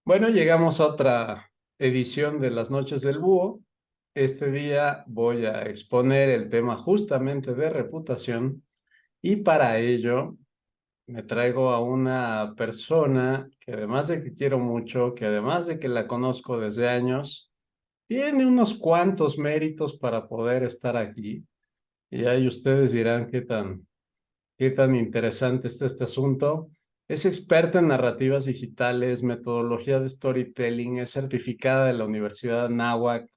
Bueno, llegamos a otra edición de las Noches del Búho. Este día voy a exponer el tema justamente de reputación y para ello me traigo a una persona que además de que quiero mucho, que además de que la conozco desde años, tiene unos cuantos méritos para poder estar aquí. Y ahí ustedes dirán qué tan interesante está este asunto. Es experta en narrativas digitales, metodología de storytelling, es certificada de la Universidad Anáhuac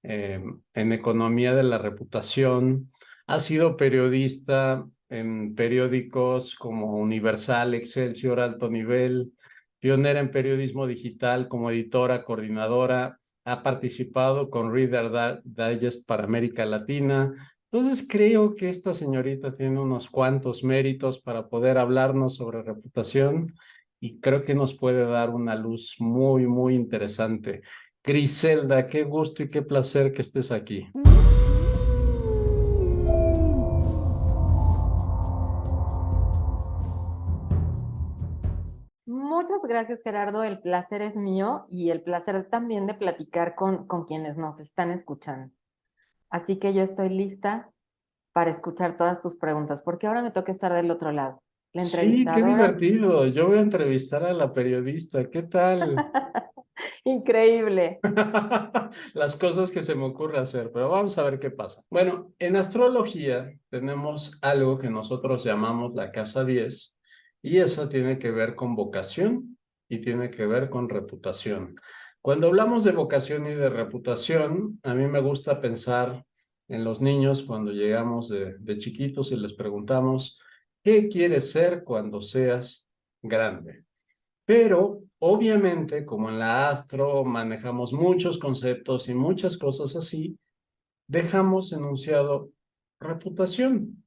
en economía de la reputación. Ha sido periodista en periódicos como Universal, Excelsior, Alto Nivel, pionera en periodismo digital como editora, coordinadora. Ha participado con Reader Digest para América Latina. Entonces creo que esta señorita tiene unos cuantos méritos para poder hablarnos sobre reputación y creo que nos puede dar una luz muy, muy interesante. Griselda, qué gusto y qué placer que estés aquí. Muchas gracias, Gerardo. El placer es mío y el placer también de platicar con quienes nos están escuchando. Así que yo estoy lista para escuchar todas tus preguntas, porque ahora me toca estar del otro lado. La Sí, qué entrevistadora, divertido. Yo voy a entrevistar a la periodista. ¿Qué tal? increíble. Las cosas que se me ocurre hacer, pero vamos a ver qué pasa. Bueno, en astrología tenemos algo que nosotros llamamos la casa 10 y eso tiene que ver con vocación y tiene que ver con reputación. Cuando hablamos de vocación y de reputación, a mí me gusta pensar en los niños cuando llegamos de chiquitos y les preguntamos, ¿qué quieres ser cuando seas grande? Pero obviamente, como en la astro manejamos muchos conceptos y muchas cosas así, dejamos enunciado reputación.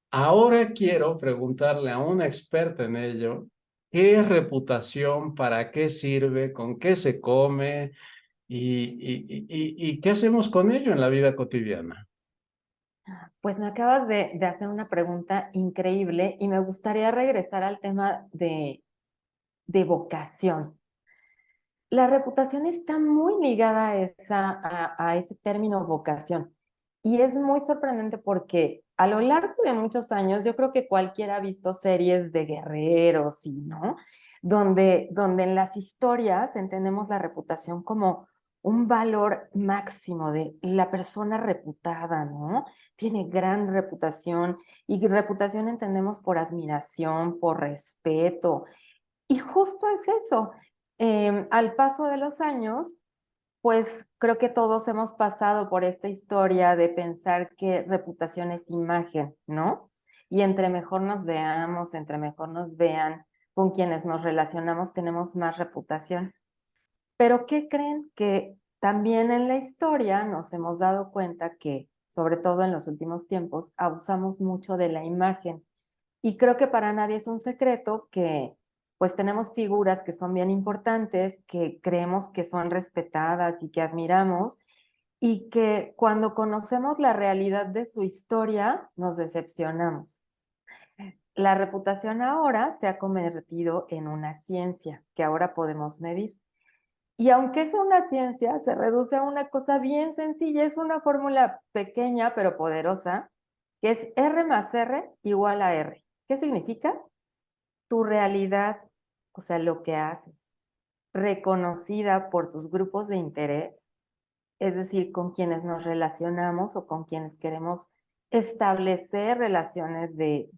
Ahora quiero preguntarle a una experta en ello, ¿qué es reputación? ¿Para qué sirve? ¿Con qué se come? ¿Y qué hacemos con ello en la vida cotidiana? Pues me acabas de hacer una pregunta increíble y me gustaría regresar al tema de vocación. La reputación está muy ligada a ese término vocación. Y es muy sorprendente porque a lo largo de muchos años, yo creo que cualquiera ha visto series de guerreros y, ¿no? Donde en las historias entendemos la reputación como un valor máximo de la persona reputada, ¿no? Tiene gran reputación y reputación entendemos por admiración, por respeto. Y justo es eso. Al paso de los años, pues creo que todos hemos pasado por esta historia de pensar que reputación es imagen, ¿no? Y entre mejor nos veamos, entre mejor nos vean, con quienes nos relacionamos, tenemos más reputación. Pero ¿qué creen? Que también en la historia nos hemos dado cuenta que, sobre todo en los últimos tiempos, abusamos mucho de la imagen. Y creo que para nadie es un secreto que pues tenemos figuras que son bien importantes, que creemos que son respetadas y que admiramos, y que cuando conocemos la realidad de su historia nos decepcionamos. La reputación ahora se ha convertido en una ciencia que ahora podemos medir. Y aunque es una ciencia, se reduce a una cosa bien sencilla, es una fórmula pequeña pero poderosa, que es R más R igual a R. ¿Qué significa? Tu realidad, o sea, lo que haces, reconocida por tus grupos de interés, es decir, con quienes nos relacionamos o con quienes queremos establecer relaciones de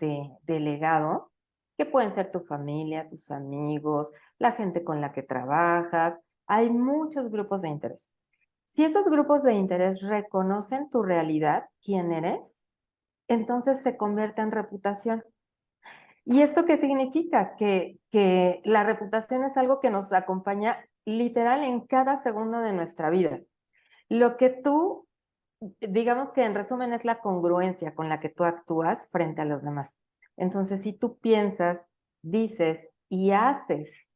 legado, que pueden ser tu familia, tus amigos, la gente con la que trabajas. Hay muchos grupos de interés. Si esos grupos de interés reconocen tu realidad, quién eres, entonces se convierte en reputación. ¿Y esto qué significa? Que la reputación es algo que nos acompaña literal en cada segundo de nuestra vida. Lo que tú, digamos que en resumen es la congruencia con la que tú actúas frente a los demás. Entonces, si tú piensas, dices y haces,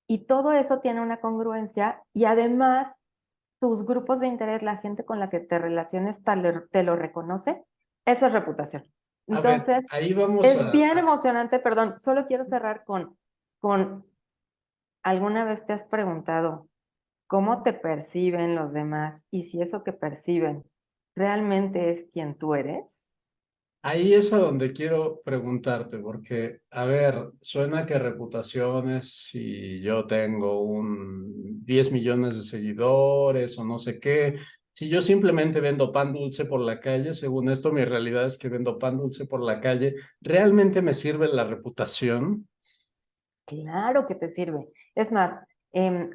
y todo eso tiene una congruencia, y además tus grupos de interés, la gente con la que te relaciones, te lo reconoce, eso es reputación. A ver, Entonces, ahí vamos es bien emocionante, perdón, solo quiero cerrar con ¿Alguna vez te has preguntado cómo te perciben los demás y si eso que perciben realmente es quien tú eres? Ahí es a donde quiero preguntarte, porque, a ver, suena que reputaciones, si yo tengo 10 millones de seguidores o no sé qué, si yo simplemente vendo pan dulce por la calle, según esto, mi realidad es que vendo pan dulce por la calle, ¿realmente me sirve la reputación? Claro que te sirve. Es más,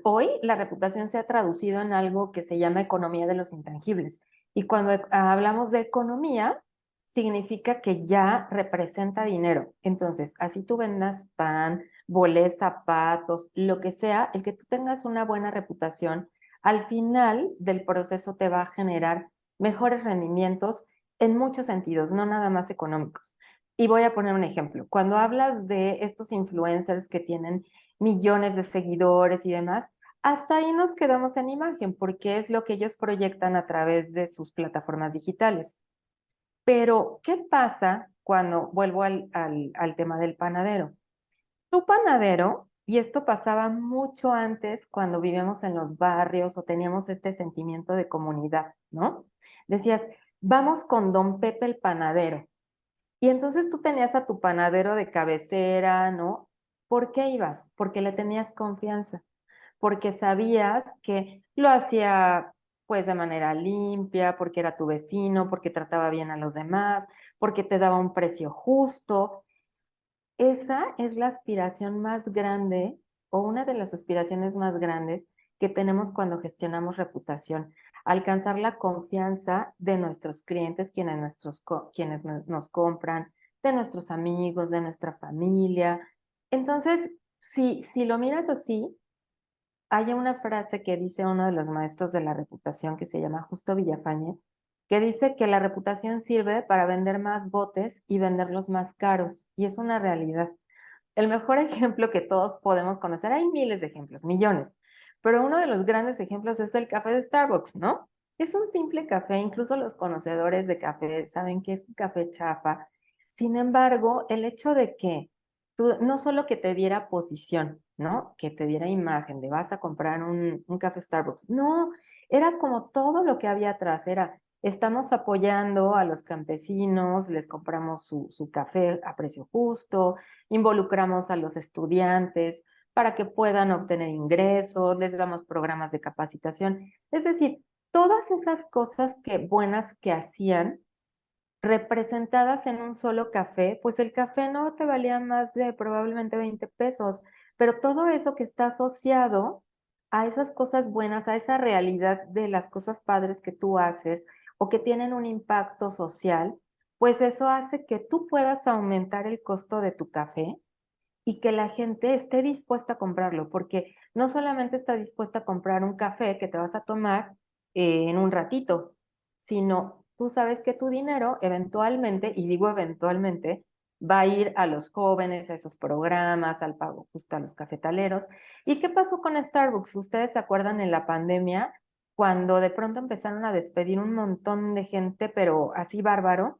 hoy la reputación se ha traducido en algo que se llama economía de los intangibles. Y cuando hablamos de economía, significa que ya representa dinero. Entonces, así tú vendas pan, bolés, zapatos, lo que sea, el que tú tengas una buena reputación, al final del proceso te va a generar mejores rendimientos en muchos sentidos, no nada más económicos. Y voy a poner un ejemplo. Cuando hablas de estos influencers que tienen millones de seguidores y demás, hasta ahí nos quedamos en imagen porque es lo que ellos proyectan a través de sus plataformas digitales. Pero, ¿qué pasa cuando vuelvo al tema del panadero? Tu panadero, y esto pasaba mucho antes cuando vivíamos en los barrios o teníamos este sentimiento de comunidad, ¿no? Decías, vamos con don Pepe el panadero. Y entonces tú tenías a tu panadero de cabecera, ¿no? ¿Por qué ibas? Porque le tenías confianza, porque sabías que lo hacía pues de manera limpia, porque era tu vecino, porque trataba bien a los demás, porque te daba un precio justo. Esa es la aspiración más grande o una de las aspiraciones más grandes que tenemos cuando gestionamos reputación, alcanzar la confianza de nuestros clientes, quienes nos compran, de nuestros amigos, de nuestra familia. Entonces, si lo miras así, hay una frase que dice uno de los maestros de la reputación que se llama Justo Villafañe, que dice que la reputación sirve para vender más botes y venderlos más caros, y es una realidad. El mejor ejemplo que todos podemos conocer, hay miles de ejemplos, millones, pero uno de los grandes ejemplos es el café de Starbucks, ¿no? Es un simple café, incluso los conocedores de café saben que es un café chafa. Sin embargo, el hecho de que tú, no solo que te diera posición, ¿no? Que te diera imagen de vas a comprar un café Starbucks, no, era como todo lo que había atrás, era estamos apoyando a los campesinos, les compramos su café a precio justo, involucramos a los estudiantes para que puedan obtener ingresos, les damos programas de capacitación. Es decir, todas esas cosas buenas que hacían representadas en un solo café, pues el café no te valía más de probablemente 20 pesos, pero todo eso que está asociado a esas cosas buenas, a esa realidad de las cosas padres que tú haces o que tienen un impacto social, pues eso hace que tú puedas aumentar el costo de tu café y que la gente esté dispuesta a comprarlo, porque no solamente está dispuesta a comprar un café que te vas a tomar en un ratito, sino tú sabes que tu dinero eventualmente, y digo eventualmente, va a ir a los jóvenes, a esos programas, al pago justo a los cafetaleros. ¿Y qué pasó con Starbucks? ¿Ustedes se acuerdan en la pandemia cuando de pronto empezaron a despedir un montón de gente, pero así bárbaro?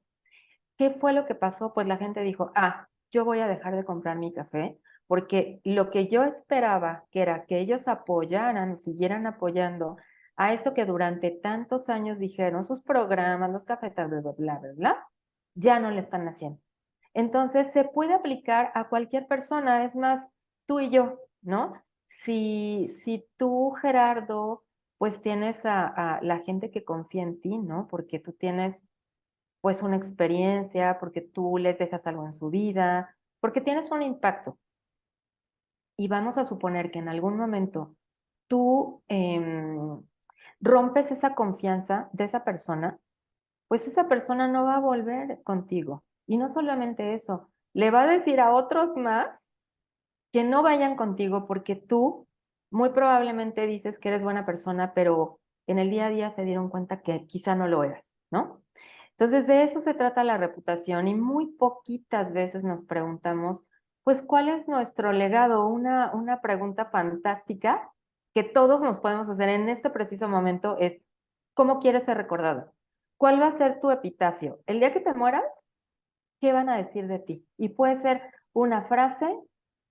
¿Qué fue lo que pasó? Pues la gente dijo, yo voy a dejar de comprar mi café porque lo que yo esperaba, que era que ellos apoyaran o siguieran apoyando a eso que durante tantos años dijeron, sus programas, los cafetales, bla, bla, bla, bla, ya no le están haciendo. Entonces se puede aplicar a cualquier persona, es más, tú y yo, ¿no? Si tú, Gerardo, pues tienes a la gente que confía en ti, ¿no? Porque tú tienes pues una experiencia, porque tú les dejas algo en su vida, porque tienes un impacto. Y vamos a suponer que en algún momento tú rompes esa confianza de esa persona, pues esa persona no va a volver contigo. Y no solamente eso, le va a decir a otros más que no vayan contigo porque tú muy probablemente dices que eres buena persona, pero en el día a día se dieron cuenta que quizá no lo eras, ¿no? Entonces, de eso se trata la reputación y muy poquitas veces nos preguntamos, pues, ¿cuál es nuestro legado? Una pregunta fantástica que todos nos podemos hacer en este preciso momento es, ¿cómo quieres ser recordado? ¿Cuál va a ser tu epitafio? El día que te mueras, ¿qué van a decir de ti? Y puede ser una frase,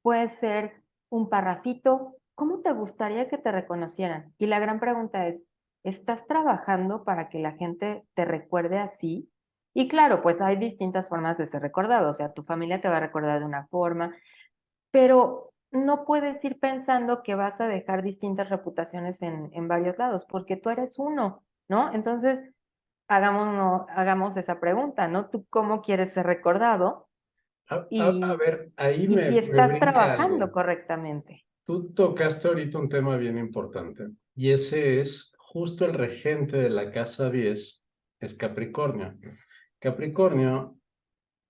puede ser un parrafito, ¿cómo te gustaría que te reconocieran? Y la gran pregunta es, ¿estás trabajando para que la gente te recuerde así? Y claro, pues hay distintas formas de ser recordado, o sea, tu familia te va a recordar de una forma, pero no puedes ir pensando que vas a dejar distintas reputaciones en varios lados, porque tú eres uno, ¿no? Entonces, hagamos esa pregunta, ¿no? ¿Tú cómo quieres ser recordado? A Y, ver, ahí y me estás brinca trabajando algo. correctamente. Tú tocaste ahorita un tema bien importante y ese es justo el regente de la casa 10 es Capricornio. Capricornio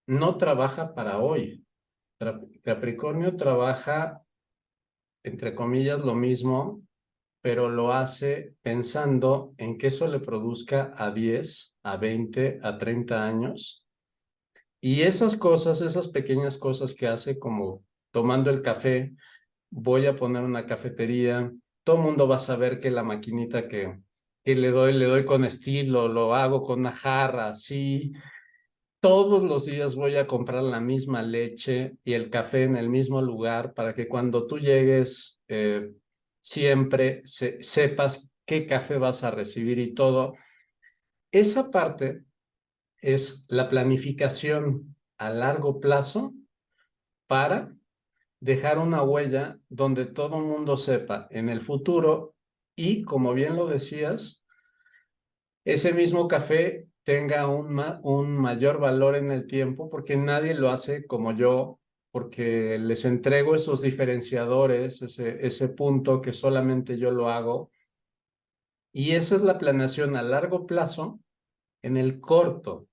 no trabaja para hoy. Capricornio trabaja, entre comillas, lo mismo, pero lo hace pensando en que eso le produzca a 10, a 20, a 30 años. Y esas cosas, esas pequeñas cosas que hace como tomando el café, voy a poner una cafetería, todo el mundo va a saber que la maquinita que le doy con estilo, lo hago con una jarra, así. Todos los días voy a comprar la misma leche y el café en el mismo lugar para que cuando tú llegues siempre sepas qué café vas a recibir y todo. Esa parte es la planificación a largo plazo para dejar una huella donde todo el mundo sepa en el futuro y, como bien lo decías, ese mismo café tenga un mayor valor en el tiempo porque nadie lo hace como yo, porque les entrego esos diferenciadores, ese punto que solamente yo lo hago. Y esa es la planeación a largo plazo en el corto.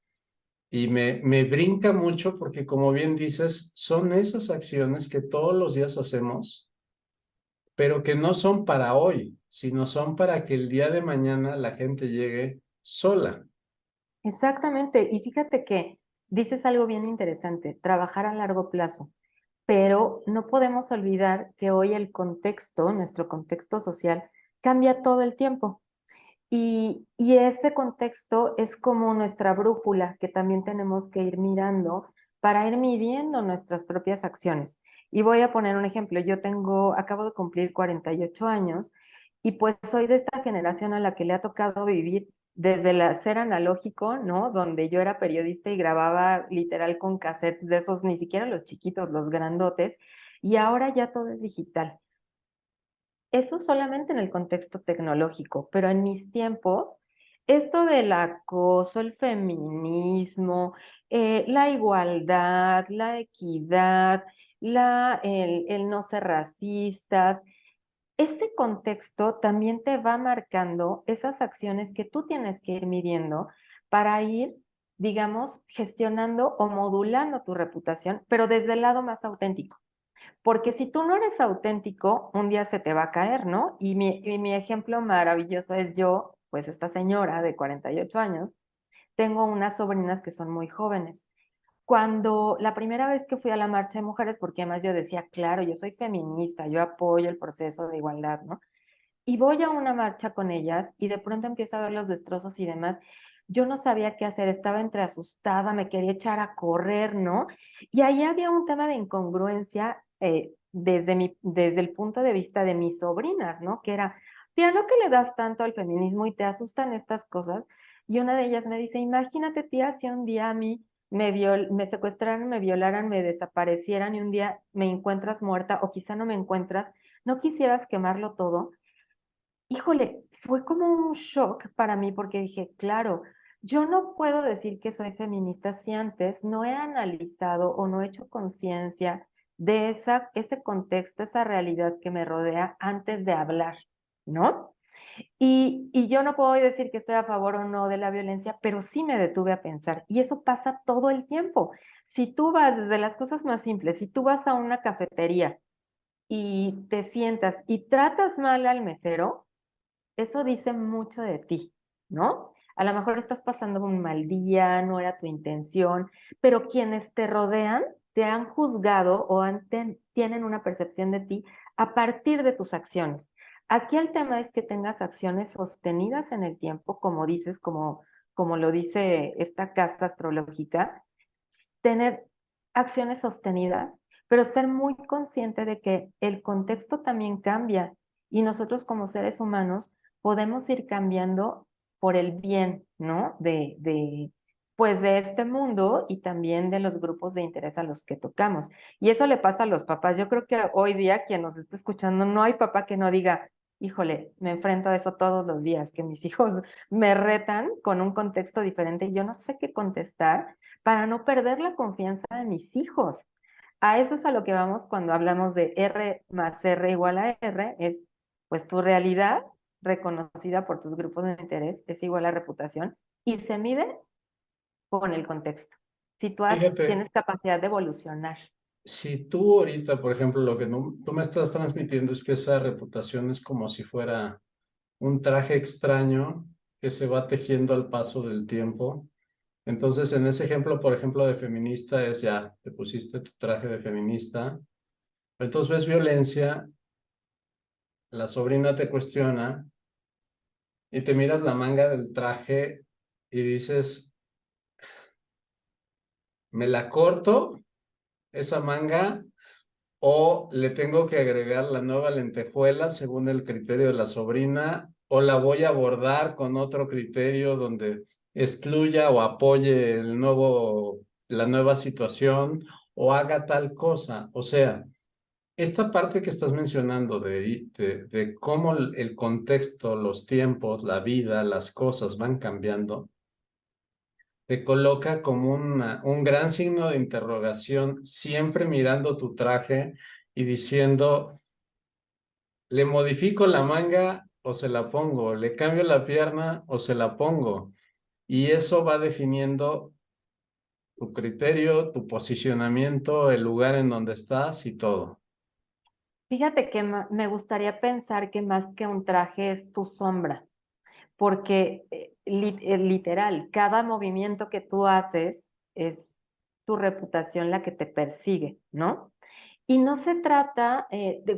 Y me brinca mucho porque, como bien dices, son esas acciones que todos los días hacemos, pero que no son para hoy, sino son para que el día de mañana la gente llegue sola. Exactamente. Y fíjate que dices algo bien interesante, trabajar a largo plazo, pero no podemos olvidar que hoy el contexto, nuestro contexto social, cambia todo el tiempo. Y ese contexto es como nuestra brújula que también tenemos que ir mirando para ir midiendo nuestras propias acciones. Y voy a poner un ejemplo. Acabo de cumplir 48 años y pues soy de esta generación a la que le ha tocado vivir desde el ser analógico, ¿no? Donde yo era periodista y grababa literal con cassettes de esos, ni siquiera los chiquitos, los grandotes, y ahora ya todo es digital. Eso solamente en el contexto tecnológico, pero en mis tiempos, esto del acoso, el feminismo, la igualdad, la equidad, el no ser racistas, ese contexto también te va marcando esas acciones que tú tienes que ir midiendo para ir, digamos, gestionando o modulando tu reputación, pero desde el lado más auténtico. Porque si tú no eres auténtico, un día se te va a caer, ¿no? Y mi ejemplo maravilloso es yo, pues esta señora de 48 años, tengo unas sobrinas que son muy jóvenes. Cuando la primera vez que fui a la marcha de mujeres, porque además yo decía, claro, yo soy feminista, yo apoyo el proceso de igualdad, ¿no? Y voy a una marcha con ellas y de pronto empiezo a ver los destrozos y demás. Yo no sabía qué hacer, estaba entre asustada, me quería echar a correr, ¿no? Y ahí había un tema de incongruencia desde el punto de vista de mis sobrinas, ¿no? Que era, tía, ¿no que le das tanto al feminismo y te asustan estas cosas? Y una de ellas me dice, imagínate, tía, si un día a mí me secuestraran, me violaran, me desaparecieran y un día me encuentras muerta o quizá no me encuentras, ¿no quisieras quemarlo todo? Híjole, fue como un shock para mí porque dije, claro, yo no puedo decir que soy feminista si antes no he analizado o no he hecho conciencia de ese contexto, esa realidad que me rodea antes de hablar, ¿no? Y yo no puedo hoy decir que estoy a favor o no de la violencia, pero sí me detuve a pensar. Y eso pasa todo el tiempo. Si tú vas desde las cosas más simples, si tú vas a una cafetería y te sientas y tratas mal al mesero, eso dice mucho de ti, ¿no? A lo mejor estás pasando un mal día, no era tu intención, pero quienes te rodean te han juzgado o tienen una percepción de ti a partir de tus acciones. Aquí el tema es que tengas acciones sostenidas en el tiempo, como dices, como lo dice esta casa astrológica, tener acciones sostenidas, pero ser muy consciente de que el contexto también cambia y nosotros como seres humanos podemos ir cambiando por el bien, ¿no? Pues de este mundo y también de los grupos de interés a los que tocamos. Y eso le pasa a los papás. Yo creo que hoy día quien nos está escuchando, no hay papá que no diga, híjole, me enfrento a eso todos los días, que mis hijos me retan con un contexto diferente y yo no sé qué contestar para no perder la confianza de mis hijos. A eso es a lo que vamos cuando hablamos de R más R igual a R, es pues tu realidad reconocida por tus grupos de interés es igual a reputación y se mide con el contexto. Si Fíjate, tienes capacidad de evolucionar. si tú ahorita, por ejemplo, lo que tú me estás transmitiendo es que esa reputación es como si fuera un traje extraño que se va tejiendo al paso del tiempo. Entonces, en ese ejemplo, por ejemplo, de feminista es ya, te pusiste tu traje de feminista, entonces ves violencia, la sobrina te cuestiona y te miras la manga del traje y dices, ¿me la corto esa manga o le tengo que agregar la nueva lentejuela según el criterio de la sobrina o la voy a abordar con otro criterio donde excluya o apoye la nueva situación o haga tal cosa? O sea, esta parte que estás mencionando de cómo el contexto, los tiempos, la vida, las cosas van cambiando, te coloca como un gran signo de interrogación, siempre mirando tu traje y diciendo, ¿le modifico la manga o se la pongo? ¿Le cambio la pierna o se la pongo? Y eso va definiendo tu criterio, tu posicionamiento, el lugar en donde estás y todo. Fíjate que me gustaría pensar que más que un traje es tu sombra, porque literal, cada movimiento que tú haces es tu reputación la que te persigue, ¿no? Y no se trata,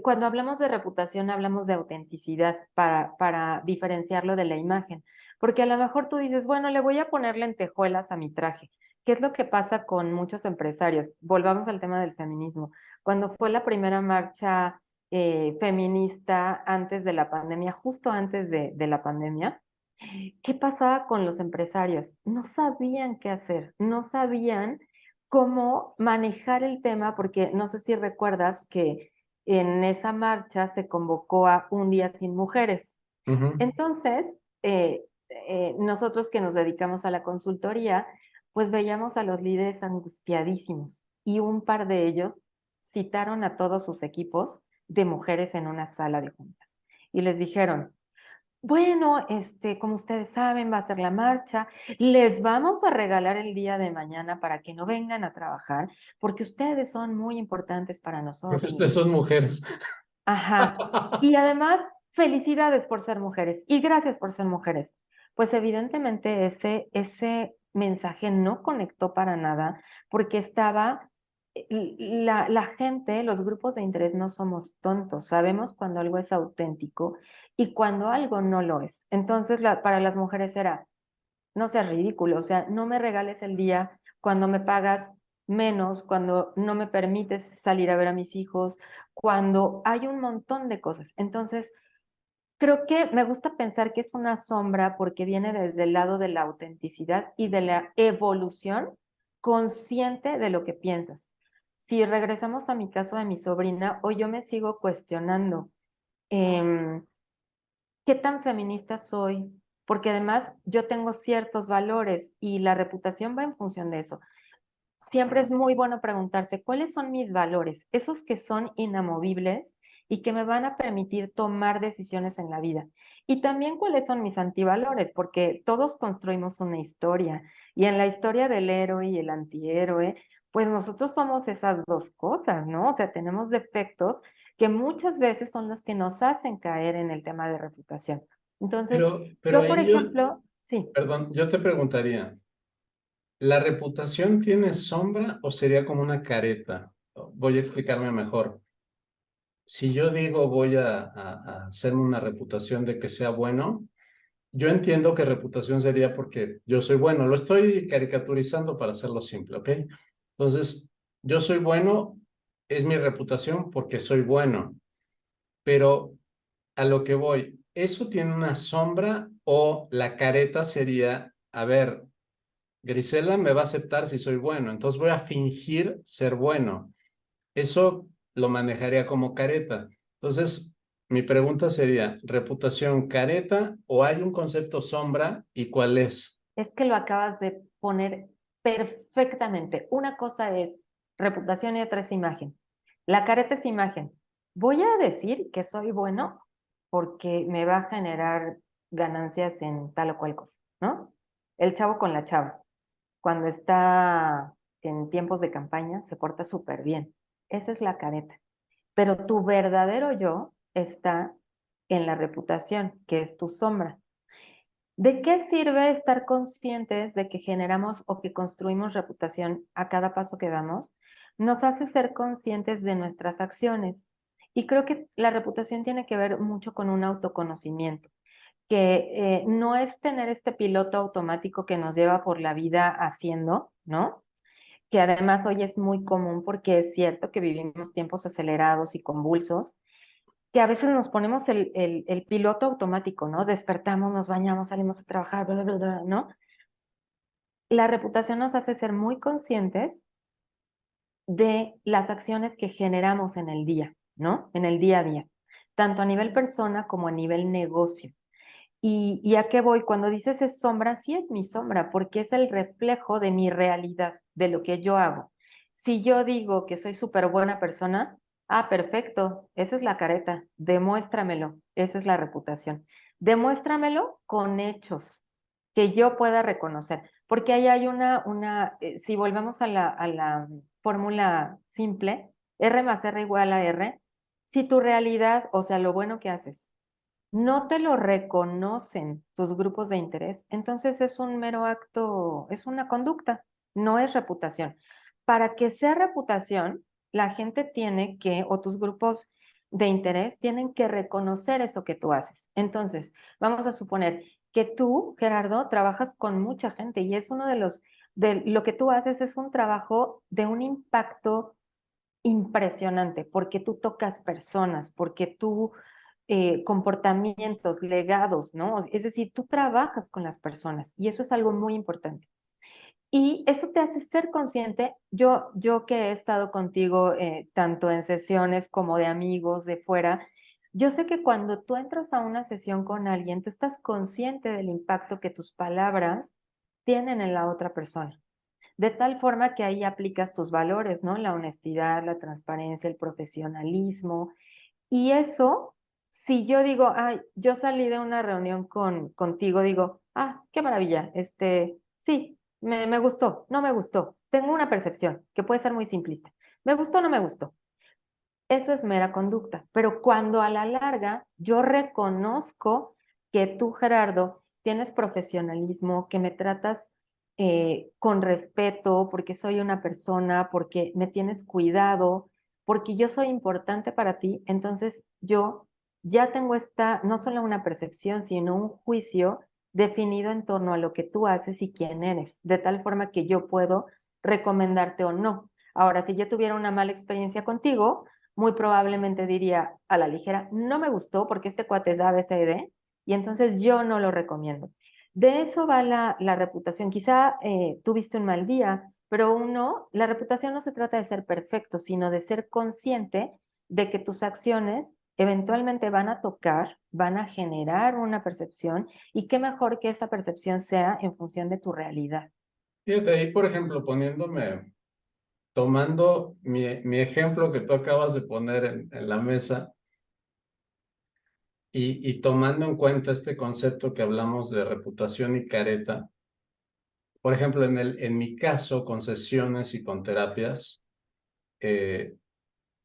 cuando hablamos de reputación, hablamos de autenticidad para diferenciarlo de la imagen, porque a lo mejor tú dices, bueno, le voy a poner lentejuelas a mi traje. ¿Qué es lo que pasa con muchos empresarios? Volvamos al tema del feminismo. Cuando fue la primera marcha feminista antes de la pandemia, justo antes de la pandemia, ¿qué pasaba con los empresarios? No sabían qué hacer, no sabían cómo manejar el tema, porque no sé si recuerdas que en esa marcha se convocó a un día sin mujeres. Ujú. Entonces, nosotros que nos dedicamos a la consultoría, pues veíamos a los líderes angustiadísimos y un par de ellos citaron a todos sus equipos de mujeres en una sala de juntas y les dijeron, bueno, como ustedes saben, va a ser la marcha. Les vamos a regalar el día de mañana para que no vengan a trabajar, porque ustedes son muy importantes para Porque ustedes nosotros. son mujeres. Ajá. Y además, felicidades por ser mujeres y gracias por ser mujeres. Pues evidentemente ese mensaje no conectó para nada porque estaba, la gente, los grupos de interés no somos tontos, sabemos cuando algo es auténtico y cuando algo no lo es. Entonces, para las mujeres era, no seas ridículo, o sea, no me regales el día cuando me pagas menos, cuando no me permites salir a ver a mis hijos, cuando hay un montón de cosas. Entonces, creo que me gusta pensar que es una sombra porque viene desde el lado de la autenticidad y de la evolución consciente de lo que piensas. Si regresamos a mi caso de mi sobrina, hoy yo me sigo cuestionando. em, ¿Qué tan feminista soy? Porque además yo tengo ciertos valores y la reputación va en función de eso. Siempre es muy bueno preguntarse cuáles son mis valores, esos que son inamovibles y que me van a permitir tomar decisiones en la vida. Y también cuáles son mis antivalores, porque todos construimos una historia y en la historia del héroe y el antihéroe, pues nosotros somos esas dos cosas, ¿no? O sea, tenemos defectos que muchas veces son los que nos hacen caer en el tema de reputación. Entonces, Pero yo, por ahí yo, ejemplo, sí. perdón, yo te preguntaría, ¿la reputación tiene sombra o sería como una careta? Voy a explicarme mejor. Si yo digo voy a hacerme una reputación de que sea bueno, yo entiendo que reputación sería porque yo soy bueno. Lo estoy caricaturizando para hacerlo simple, ¿ok? Entonces, yo soy bueno es mi reputación porque soy bueno, pero a lo que voy, ¿eso tiene una sombra o la careta sería, a ver, Grisela me va a aceptar si soy bueno, entonces voy a fingir ser bueno? Eso lo manejaría como careta. Entonces, mi pregunta sería, ¿reputación careta o hay un concepto sombra y cuál es? Es que lo acabas de poner perfectamente. Una cosa es reputación y otra es imagen. La careta es imagen. Voy a decir que soy bueno porque me va a generar ganancias en tal o cual cosa, ¿no? El chavo con la chava, cuando está en tiempos de campaña, se porta súper bien. Esa es la careta. Pero tu verdadero yo está en la reputación, que es tu sombra. ¿De qué sirve estar conscientes de que generamos o que construimos reputación a cada paso que damos? Nos hace ser conscientes de nuestras acciones. Y creo que la reputación tiene que ver mucho con un autoconocimiento, que no es tener este piloto automático que nos lleva por la vida haciendo, ¿no? Que además hoy es muy común porque es cierto que vivimos tiempos acelerados y convulsos, que a veces nos ponemos el piloto automático, ¿no? Despertamos, nos bañamos, salimos a trabajar, bla, bla, bla, ¿no? La reputación nos hace ser muy conscientes de las acciones que generamos en el día, ¿no? En el día a día, tanto a nivel persona como a nivel negocio. ¿Y a qué voy? Cuando dices es sombra, sí es mi sombra, porque es el reflejo de mi realidad, de lo que yo hago. Si yo digo que soy súper buena persona, ah, perfecto, esa es la careta, demuéstramelo, esa es la reputación. Demuéstramelo con hechos que yo pueda reconocer, porque ahí hay si volvemos a la fórmula simple, R más R igual a R, si tu realidad, o sea, lo bueno que haces, no te lo reconocen tus grupos de interés, entonces es un mero acto, es una conducta, no es reputación. Para que sea reputación, la gente tiene que, o tus grupos de interés tienen que reconocer eso que tú haces. Entonces, vamos a suponer que tú, Gerardo, trabajas con mucha gente y es uno de lo que tú haces es un trabajo de un impacto impresionante, porque tú tocas personas, porque tú comportamientos, legados, ¿no? Es decir, tú trabajas con las personas y eso es algo muy importante. Y eso te hace ser consciente, yo que he estado contigo tanto en sesiones como de amigos de fuera, yo sé que cuando tú entras a una sesión con alguien, tú estás consciente del impacto que tus palabras tienen en la otra persona. De tal forma que ahí aplicas tus valores, ¿no? La honestidad, la transparencia, el profesionalismo. Y eso, si yo digo, ay, yo salí de una reunión contigo, digo, ah, qué maravilla, sí, me gustó, no me gustó. Tengo una percepción que puede ser muy simplista. Me gustó, no me gustó. Eso es mera conducta. Pero cuando a la larga yo reconozco que tú, Gerardo, tienes profesionalismo, que me tratas con respeto, porque soy una persona, porque me tienes cuidado, porque yo soy importante para ti, entonces yo ya tengo no solo una percepción, sino un juicio definido en torno a lo que tú haces y quién eres, de tal forma que yo puedo recomendarte o no. Ahora, si yo tuviera una mala experiencia contigo, muy probablemente diría a la ligera, no me gustó porque este cuate es ABCD y entonces yo no lo recomiendo. De eso va la reputación. Quizá tuviste un mal día, pero la reputación no se trata de ser perfecto, sino de ser consciente de que tus acciones eventualmente van a tocar, van a generar una percepción y qué mejor que esa percepción sea en función de tu realidad. Fíjate, ahí, por ejemplo, tomando mi ejemplo que tú acabas de poner en la mesa y tomando en cuenta este concepto que hablamos de reputación y careta, por ejemplo, en mi caso, con sesiones y con terapias, eh,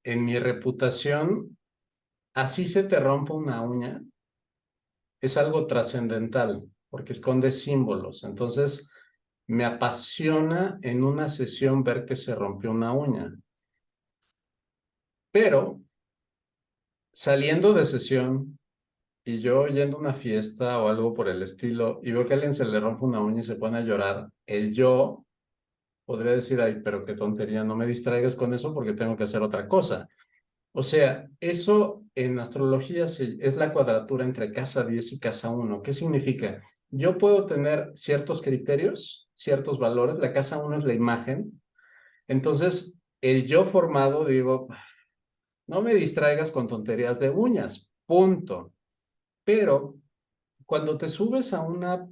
en mi reputación, así se te rompa una uña, es algo trascendental porque esconde símbolos. Entonces, me apasiona en una sesión ver que se rompió una uña, pero saliendo de sesión y yo yendo a una fiesta o algo por el estilo y veo que a alguien se le rompe una uña y se pone a llorar, el yo podría decir, ay, pero qué tontería, no me distraigas con eso porque tengo que hacer otra cosa. O sea, eso en astrología es la cuadratura entre casa 10 y casa uno. ¿Qué significa? Yo puedo tener ciertos criterios, ciertos valores. La casa uno es la imagen. Entonces, el yo formado, digo, no me distraigas con tonterías de uñas, punto. Pero cuando te subes a una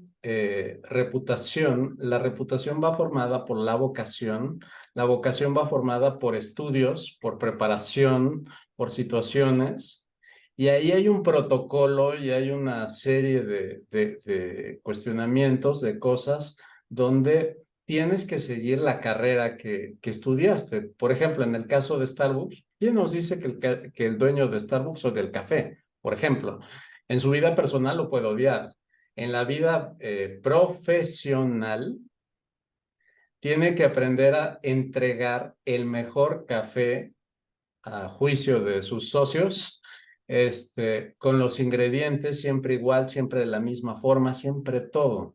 reputación, la reputación va formada por la vocación va formada por estudios, por preparación, por situaciones, y ahí hay un protocolo y hay una serie de cuestionamientos, de cosas, donde tienes que seguir la carrera que estudiaste. Por ejemplo, en el caso de Starbucks, ¿quién nos dice que el dueño de Starbucks o del café, por ejemplo, en su vida personal lo puede odiar? En la vida profesional, tiene que aprender a entregar el mejor café a juicio de sus socios, con los ingredientes siempre igual, siempre de la misma forma, siempre todo.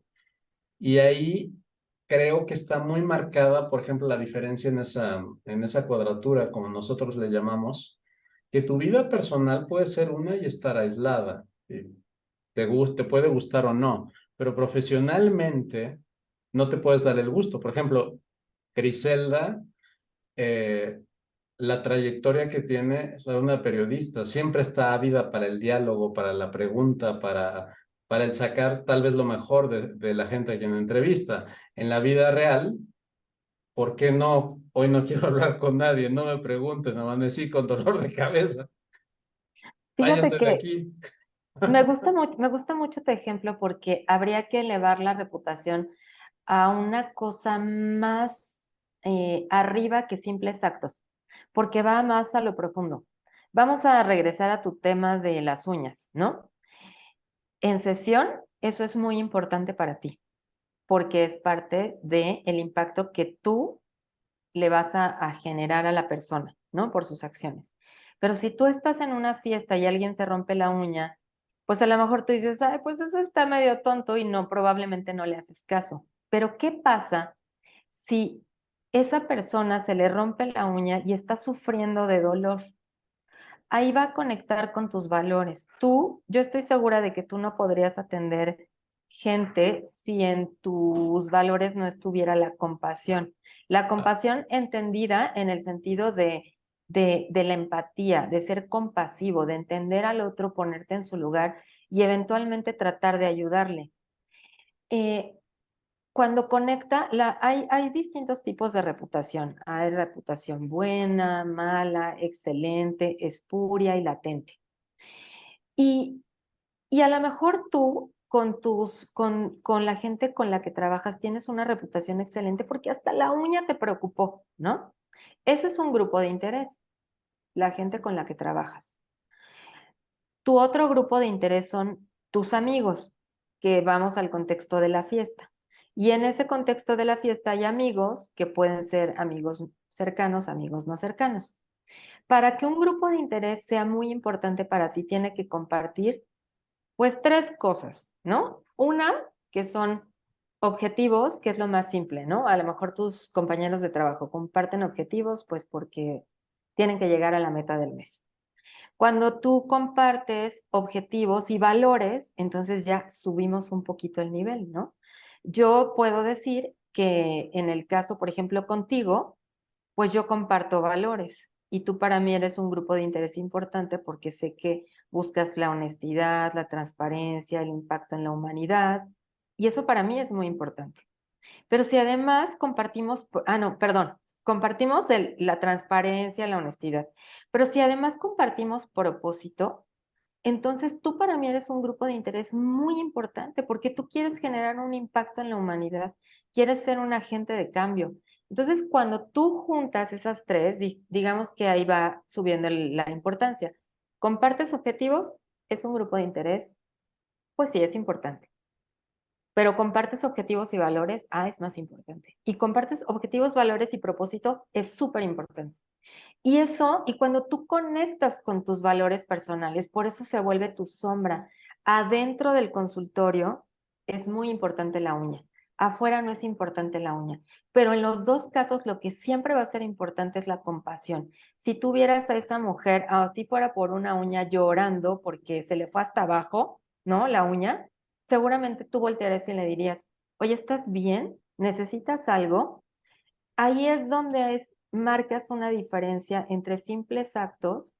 Y ahí creo que está muy marcada, por ejemplo, la diferencia en esa cuadratura, como nosotros le llamamos, que tu vida personal puede ser una y estar aislada. Te puede gustar o no, pero profesionalmente no te puedes dar el gusto. Por ejemplo, Griselda, eh, la trayectoria que tiene es una periodista, siempre está ávida para el diálogo, para la pregunta, para el sacar tal vez lo mejor de la gente a quien entrevista. En la vida real, ¿por qué no? Hoy no quiero hablar con nadie, no me pregunten, amanecí con dolor de cabeza, Fíjate váyase de que aquí. me gusta mucho tu ejemplo porque habría que elevar la reputación a una cosa más arriba que simples actos, porque va más a lo profundo. Vamos a regresar a tu tema de las uñas, ¿no? En sesión, eso es muy importante para ti, porque es parte del impacto que tú le vas a generar a la persona, ¿no? Por sus acciones. Pero si tú estás en una fiesta y alguien se rompe la uña, pues a lo mejor tú dices, ay, pues eso está medio tonto y no, probablemente no le haces caso. Pero ¿qué pasa si esa persona se le rompe la uña y está sufriendo de dolor? Ahí va a conectar con tus valores. Yo estoy segura de que tú no podrías atender gente si en tus valores no estuviera la compasión. La compasión entendida en el sentido de la empatía, de ser compasivo, de entender al otro, ponerte en su lugar y eventualmente tratar de ayudarle. Eh, Cuando conecta, hay distintos tipos de reputación. Hay reputación buena, mala, excelente, espuria y latente. Y, y a lo mejor tú con la gente con la que trabajas tienes una reputación excelente porque hasta la uña te preocupó, ¿no? Ese es un grupo de interés, la gente con la que trabajas. Tu otro grupo de interés son tus amigos, que vamos al contexto de la fiesta. Y en ese contexto de la fiesta hay amigos que pueden ser amigos cercanos, amigos no cercanos. Para que un grupo de interés sea muy importante para ti, tiene que compartir pues tres cosas, ¿no? Una, que son objetivos, que es lo más simple, ¿no? A lo mejor tus compañeros de trabajo comparten objetivos, pues porque tienen que llegar a la meta del mes. Cuando tú compartes objetivos y valores, entonces ya subimos un poquito el nivel, ¿no? Yo puedo decir que en el caso, por ejemplo, contigo, pues yo comparto valores y tú para mí eres un grupo de interés importante porque sé que buscas la honestidad, la transparencia, el impacto en la humanidad y eso para mí es muy importante. Pero si además compartimos, no, perdón, compartimos la transparencia, la honestidad, pero si además compartimos propósito, entonces tú para mí eres un grupo de interés muy importante porque tú quieres generar un impacto en la humanidad, quieres ser un agente de cambio. Entonces, cuando tú juntas esas tres, digamos que ahí va subiendo la importancia. Compartes objetivos, es un grupo de interés, pues sí, es importante. Pero compartes objetivos y valores, es más importante. Y compartes objetivos, valores y propósito, es súper importante. Y cuando tú conectas con tus valores personales, por eso se vuelve tu sombra. Adentro del consultorio es muy importante la uña, afuera no es importante la uña. Pero en los dos casos lo que siempre va a ser importante es la compasión. Si tú vieras a esa mujer, si fuera por una uña llorando porque se le fue hasta abajo, ¿no? La uña, seguramente tú voltearías y le dirías, oye, ¿estás bien? ¿Necesitas algo? Ahí es donde marcas una diferencia entre simples actos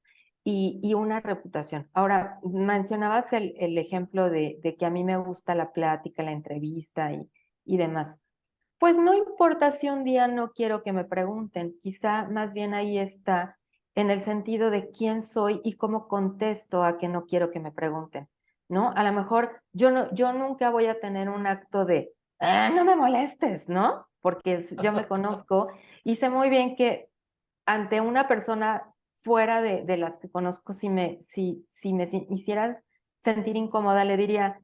y una reputación. Ahora, mencionabas el ejemplo de que a mí me gusta la plática, la entrevista y demás. Pues no importa si un día no quiero que me pregunten, quizá más bien ahí está en el sentido de quién soy y cómo contesto a que no quiero que me pregunten, ¿no? A lo mejor yo nunca voy a tener un acto de, no me molestes, ¿no? Porque yo me conozco y sé muy bien que ante una persona fuera de las que conozco, si me hicieras sentir incómoda, le diría,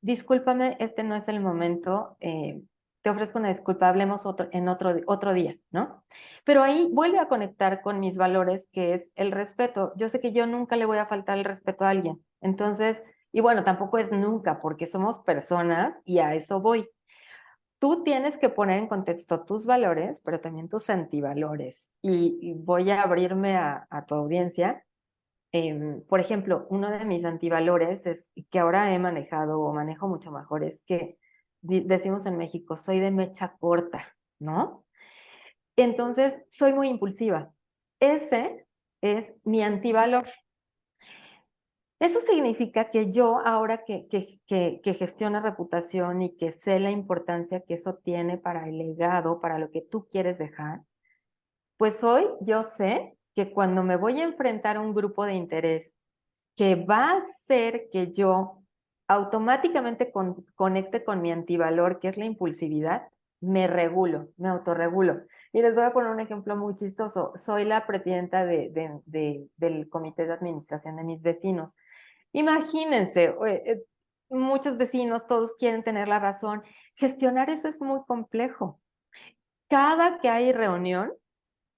discúlpame, este no es el momento, te ofrezco una disculpa, hablemos en otro día, ¿no? Pero ahí vuelve a conectar con mis valores, que es el respeto. Yo sé que yo nunca le voy a faltar el respeto a alguien. Entonces, y bueno, tampoco es nunca, porque somos personas y a eso voy. Tú tienes que poner en contexto tus valores, pero también tus antivalores. Y voy a abrirme a tu audiencia. Por ejemplo, uno de mis antivalores es que ahora he manejado o manejo mucho mejor, es que decimos en México, soy de mecha corta, ¿no? Entonces, soy muy impulsiva. Ese es mi antivalor. Eso significa que yo, ahora que gestiono reputación y que sé la importancia que eso tiene para el legado, para lo que tú quieres dejar, pues hoy yo sé que cuando me voy a enfrentar a un grupo de interés que va a hacer que yo automáticamente conecte con mi antivalor, que es la impulsividad, me regulo, me autorregulo. Y les voy a poner un ejemplo muy chistoso. Soy la presidenta del comité de administración de mis vecinos. Imagínense, muchos vecinos, todos quieren tener la razón. Gestionar eso es muy complejo. Cada que hay reunión,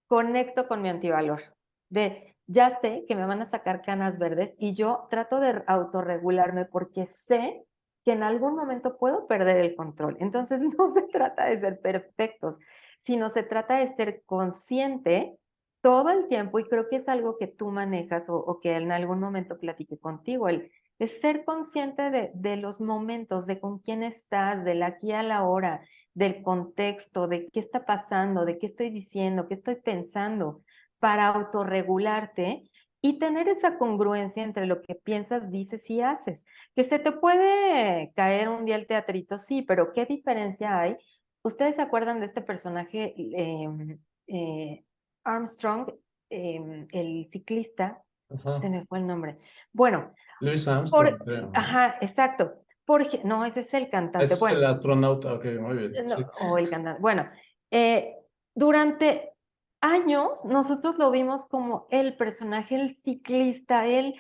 conecto con mi antivalor, de ya sé que me van a sacar canas verdes y yo trato de autorregularme porque sé que en algún momento puedo perder el control. Entonces no se trata de ser perfectos, sino se trata de ser consciente todo el tiempo, y creo que es algo que tú manejas o que en algún momento platiqué contigo, el de ser consciente de los momentos, de con quién estás, del aquí a la hora, del contexto, de qué está pasando, de qué estoy diciendo, qué estoy pensando, para autorregularte y tener esa congruencia entre lo que piensas, dices y haces. Que se te puede caer un día el teatrito, sí, pero ¿qué diferencia hay? ¿Ustedes se acuerdan de este personaje, eh, Armstrong, el ciclista? Se Ajá. me fue el nombre. Bueno, Louis Armstrong, por, creo, ¿no? ajá, exacto. No, ese es el cantante. Ese es Bueno, el astronauta, ok, muy bien, no, sí. o el cantante. Bueno, durante años nosotros lo vimos como el personaje, el ciclista, el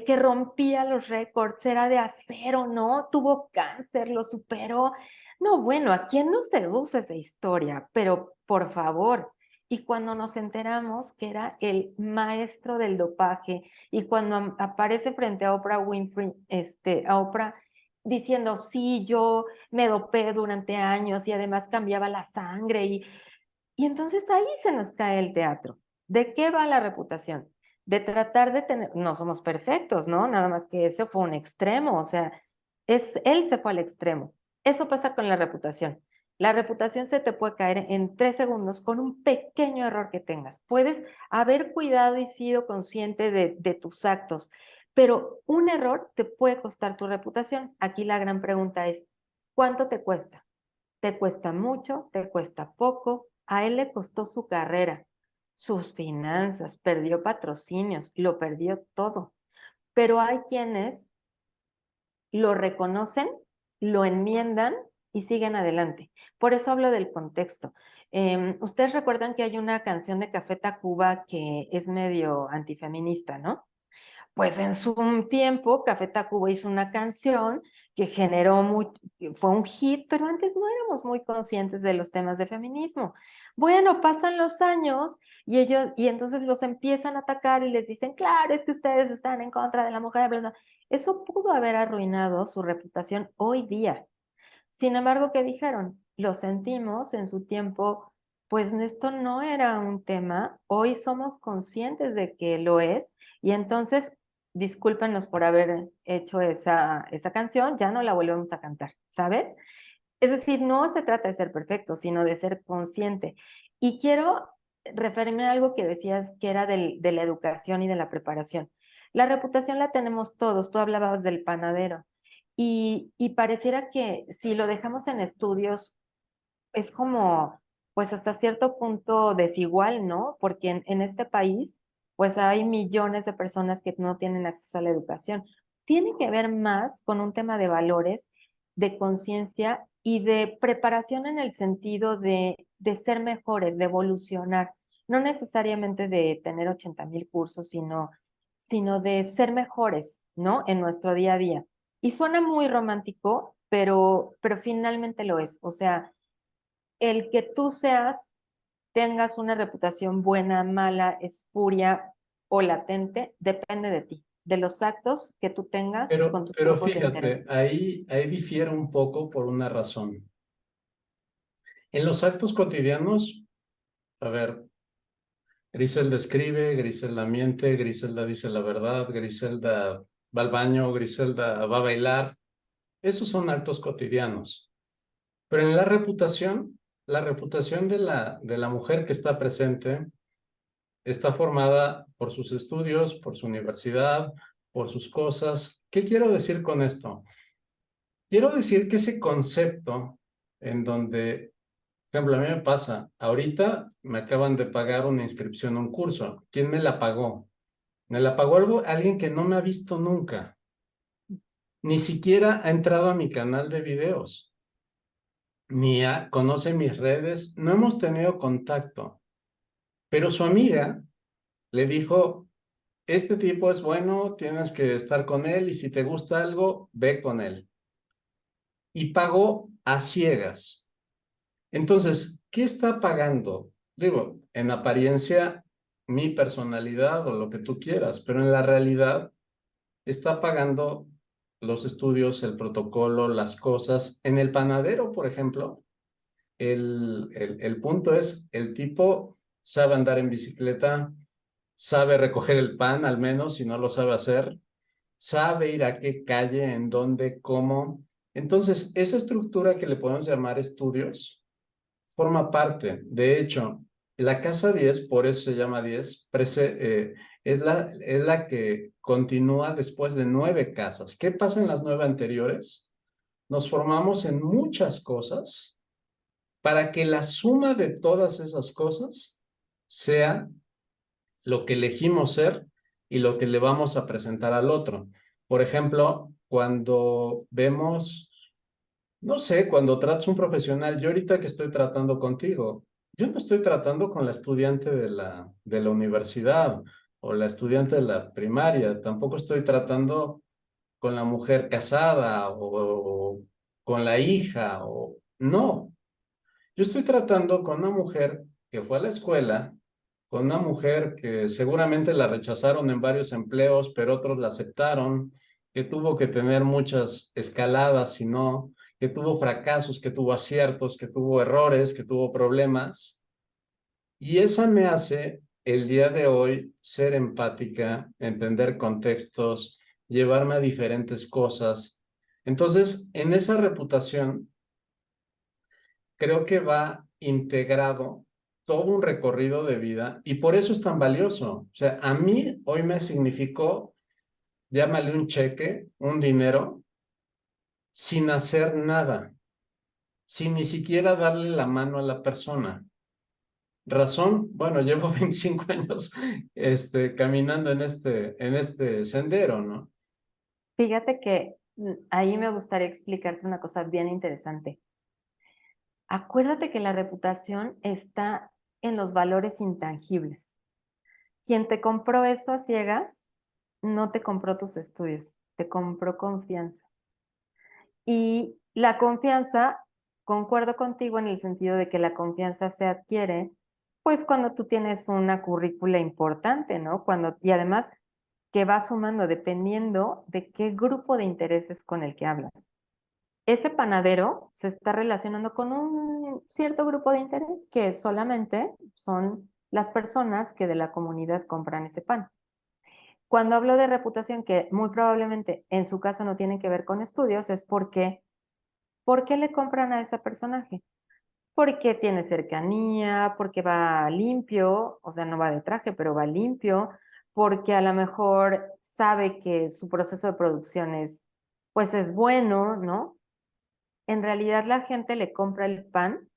que rompía los récords, era de acero, ¿no? Tuvo cáncer, lo superó. No, bueno, ¿a quién no seduce esa historia? Pero por favor. Y cuando nos enteramos que era el maestro del dopaje y cuando aparece frente a Oprah Winfrey, a Oprah diciendo, sí, yo me dopé durante años y además cambiaba la sangre y entonces ahí se nos cae el teatro. ¿De qué va la reputación? De tratar de tener, no somos perfectos, ¿no? Nada más que ese fue un extremo, o sea, él se fue al extremo. Eso pasa con la reputación. La reputación se te puede caer en 3 segundos con un pequeño error que tengas. Puedes haber cuidado y sido consciente de tus actos, pero un error te puede costar tu reputación. Aquí la gran pregunta es, ¿cuánto te cuesta? ¿Te cuesta mucho? ¿Te cuesta poco? A él le costó su carrera, sus finanzas, perdió patrocinios, lo perdió todo. Pero hay quienes lo reconocen, lo enmiendan y siguen adelante. Por eso hablo del contexto. Ustedes recuerdan que hay una canción de Café Tacuba que es medio antifeminista, ¿no? Pues en su tiempo, Café Tacuba hizo una canción que fue un hit, pero antes no éramos muy conscientes de los temas de feminismo. Bueno, pasan los años y entonces los empiezan a atacar y les dicen, claro, es que ustedes están en contra de la mujer, bla, bla. Eso pudo haber arruinado su reputación hoy día. Sin embargo, ¿qué dijeron? Lo sentimos en su tiempo, pues esto no era un tema, hoy somos conscientes de que lo es y entonces discúlpenos por haber hecho esa canción, ya no la volvemos a cantar, ¿sabes? Es decir, no se trata de ser perfecto, sino de ser consciente. Y quiero referirme a algo que decías que era de la educación y de la preparación. La reputación la tenemos todos, tú hablabas del panadero. Y pareciera que si lo dejamos en estudios es como, pues hasta cierto punto desigual, ¿no? Porque en este país, pues hay millones de personas que no tienen acceso a la educación. Tiene que ver más con un tema de valores, de conciencia y de preparación en el sentido de ser mejores, de evolucionar. No necesariamente de tener 80,000 cursos, sino de ser mejores, ¿no? En nuestro día a día. Y suena muy romántico, pero finalmente lo es. O sea, el que tú tengas una reputación buena, mala, espuria o latente, depende de ti, de los actos que tú tengas con tus Pero grupos de fíjate, interés. ahí difiere un poco por una razón. En los actos cotidianos, a ver, Griselda escribe, Griselda miente, Griselda dice la verdad, Griselda va al baño, Griselda va a bailar. Esos son actos cotidianos. Pero en la reputación de la mujer que está presente está formada por sus estudios, por su universidad, por sus cosas. ¿Qué quiero decir con esto? Quiero decir que ese concepto en donde, por ejemplo, a mí me pasa, ahorita me acaban de pagar una inscripción a un curso. ¿Quién me la pagó? Me la pagó alguien que no me ha visto nunca, ni siquiera ha entrado a mi canal de videos, conoce mis redes, no hemos tenido contacto, pero su amiga le dijo, este tipo es bueno, tienes que estar con él y si te gusta algo, ve con él. Y pagó a ciegas. Entonces, ¿qué está pagando? Digo, en apariencia, mi personalidad o lo que tú quieras, pero en la realidad está pagando los estudios, el protocolo, las cosas. En el panadero, por ejemplo, el punto es, el tipo sabe andar en bicicleta, sabe recoger el pan, al menos, si no lo sabe hacer, sabe ir a qué calle, en dónde, cómo. Entonces, esa estructura que le podemos llamar estudios forma parte. De hecho, la casa 10 por eso se llama 10 es la que continúa después de 9 casas. ¿Qué pasa en las 9 anteriores? Nos formamos en muchas cosas para que la suma de todas esas cosas sea lo que elegimos ser y lo que le vamos a presentar al otro. Por ejemplo, cuando vemos, no sé, cuando tratas un profesional, yo ahorita que estoy tratando contigo, yo no estoy tratando con la estudiante de la universidad o la estudiante de la primaria, tampoco estoy tratando con la mujer casada o con la hija o no. Yo estoy tratando con una mujer que fue a la escuela, con una mujer que seguramente la rechazaron en varios empleos, pero otros la aceptaron, que tuvo que tener muchas escaladas y no, que tuvo fracasos, que tuvo aciertos, que tuvo errores, que tuvo problemas. Y esa me hace el día de hoy ser empática, entender contextos, llevarme a diferentes cosas. Entonces, en esa reputación creo que va integrado todo un recorrido de vida y por eso es tan valioso. O sea, a mí hoy me significó, llámale un cheque, un dinero, sin hacer nada, sin ni siquiera darle la mano a la persona. Razón, bueno, llevo 25 años caminando en este sendero, ¿no? Fíjate que ahí me gustaría explicarte una cosa bien interesante. Acuérdate que la reputación está en los valores intangibles. Quien te compró eso a ciegas, no te compró tus estudios, te compró confianza. Y la confianza, concuerdo contigo en el sentido de que la confianza se adquiere, pues cuando tú tienes una currícula importante, ¿no? Y además que va sumando dependiendo de qué grupo de intereses con el que hablas. ese panadero se está relacionando con un cierto grupo de interés que solamente son las personas que de la comunidad compran ese pan. Cuando hablo de reputación, que muy probablemente en su caso no tiene que ver con estudios, es porque, ¿por qué le compran a ese personaje? Porque tiene cercanía, porque va limpio, o sea, no va de traje, pero va limpio, porque a lo mejor sabe que su proceso de producción es, pues es bueno, ¿no? En realidad la gente le compra el pan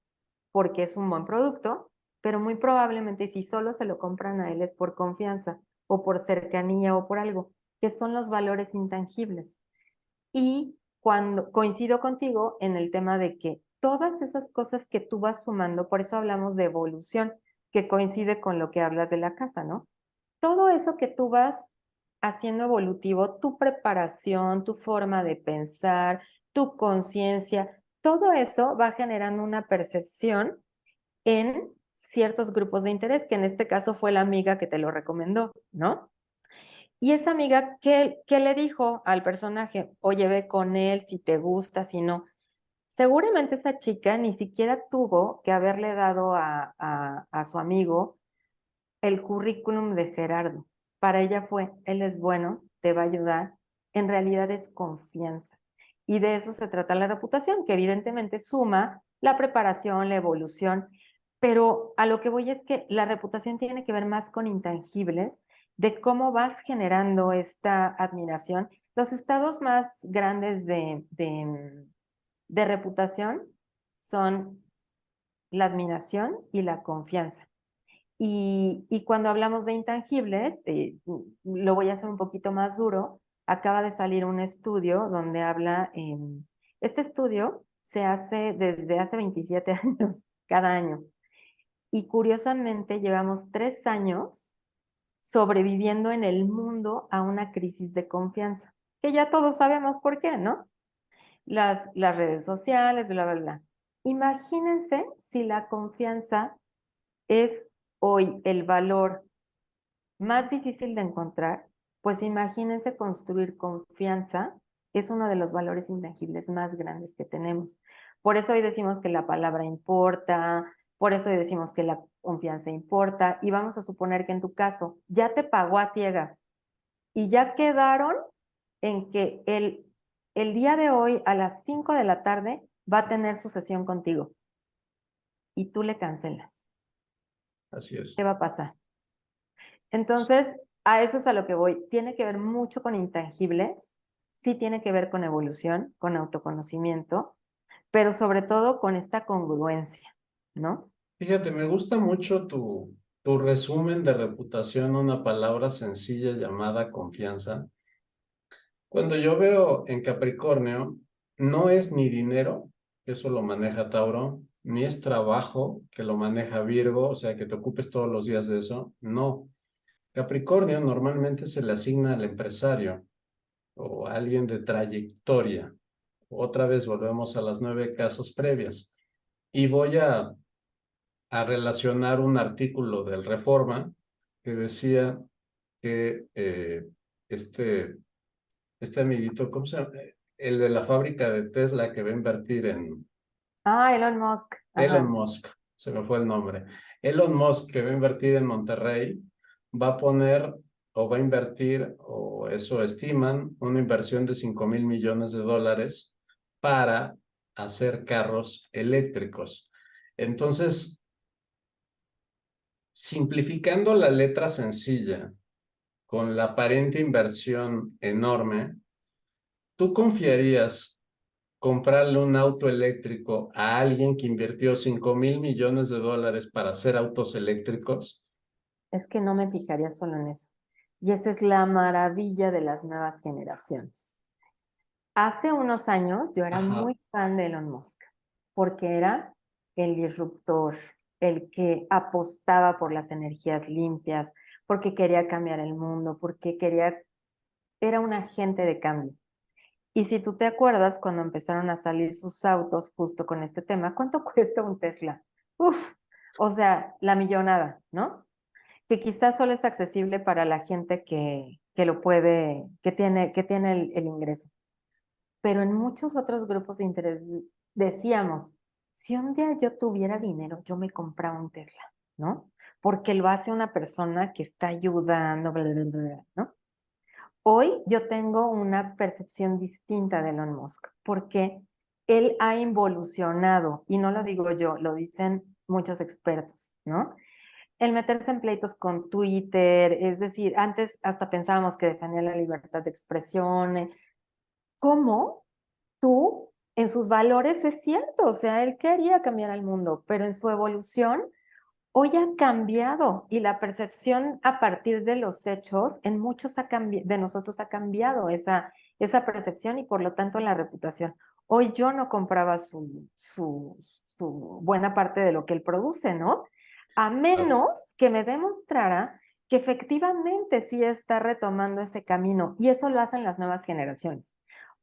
porque es un buen producto, pero muy probablemente si solo se lo compran a él es por confianza o por cercanía o por algo, que son los valores intangibles. Y cuando coincido contigo en el tema de que todas esas cosas que tú vas sumando, por eso hablamos de evolución, que coincide con lo que hablas de la casa, ¿no? Todo eso que tú vas haciendo evolutivo, tu preparación, tu forma de pensar, tu conciencia, todo eso va generando una percepción en ciertos grupos de interés, que en este caso fue la amiga que te lo recomendó, ¿no? Y esa amiga, ¿qué le dijo al personaje? Oye, ve con él si te gusta, si no. Seguramente esa chica ni siquiera tuvo que haberle dado a su amigo el currículum de Gerardo. Para ella fue, él es bueno, te va a ayudar. En realidad es confianza. Y de eso se trata la reputación, que evidentemente suma la preparación, la evolución, pero a lo que voy es que la reputación tiene que ver más con intangibles, de cómo vas generando esta admiración. Los estados más grandes de reputación son la admiración y la confianza. Y cuando hablamos de intangibles, lo voy a hacer un poquito más duro. Acaba de salir un estudio donde habla, este estudio se hace desde hace 27 años, cada año. Y curiosamente llevamos 3 años sobreviviendo en el mundo a una crisis de confianza, que ya todos sabemos por qué, ¿no? Las redes sociales, bla, bla, bla. Imagínense si la confianza es hoy el valor más difícil de encontrar, pues imagínense construir confianza, es uno de los valores intangibles más grandes que tenemos. Por eso hoy decimos que la palabra importa, por eso hoy decimos que la confianza importa, y vamos a suponer que en tu caso ya te pagó a ciegas y ya quedaron en que el día de hoy a las 5 de la tarde va a tener su sesión contigo y tú le cancelas. Así ¿Qué es. va a pasar? Entonces, a eso es a lo que voy. Tiene que ver mucho con intangibles, sí tiene que ver con evolución, con autoconocimiento, pero sobre todo con esta congruencia, ¿no? Fíjate, me gusta mucho tu resumen de reputación, una palabra sencilla llamada confianza. Cuando yo veo en Capricornio, no es ni dinero, que eso lo maneja Tauro, ni es trabajo, que lo maneja Virgo, o sea, que te ocupes todos los días de eso. No. Capricornio normalmente se le asigna al empresario o a alguien de trayectoria. Otra vez volvemos a las 9 casas previas. Y voy a relacionar un artículo del Reforma que decía que este amiguito, ¿cómo se llama? El de la fábrica de Tesla que va a invertir en Ah, Elon Musk. Elon Ajá. Musk, se me fue el nombre. Elon Musk que va a invertir en Monterrey, va a poner o va a invertir, o eso estiman, una inversión de $5,000 millones para hacer carros eléctricos. Entonces, simplificando la letra sencilla, con la aparente inversión enorme, ¿tú confiarías comprarle un auto eléctrico a alguien que invirtió $5,000 millones para hacer autos eléctricos? Es que no me fijaría solo en eso. Y esa es la maravilla de las nuevas generaciones. Hace unos años yo era Ajá. muy fan de Elon Musk porque era el disruptor, el que apostaba por las energías limpias, porque quería cambiar el mundo, porque quería, era un agente de cambio. Y si tú te acuerdas, cuando empezaron a salir sus autos justo con este tema, ¿cuánto cuesta un Tesla? Uf, o sea, la millonada, ¿no? Que quizás solo es accesible para la gente que lo puede, que tiene el ingreso. pero en muchos otros grupos de interés decíamos, si un día yo tuviera dinero, yo me compraba un Tesla, ¿no? Porque lo hace una persona que está ayudando, bla, bla, bla, bla, ¿no? Hoy yo tengo una percepción distinta de Elon Musk, porque él ha involucionado, y no lo digo yo, lo dicen muchos expertos, ¿no? El meterse en pleitos con Twitter, es decir, antes hasta pensábamos que defendía la libertad de expresión. ¿Cómo tú, en sus valores es cierto? O sea, él quería cambiar al mundo, pero en su evolución hoy ha cambiado y la percepción a partir de los hechos en muchos de nosotros ha cambiado esa percepción y por lo tanto la reputación. Hoy yo no compraba su buena parte de lo que él produce, ¿no? A Claro. menos que me demostrara que efectivamente sí está retomando ese camino y eso lo hacen las nuevas generaciones.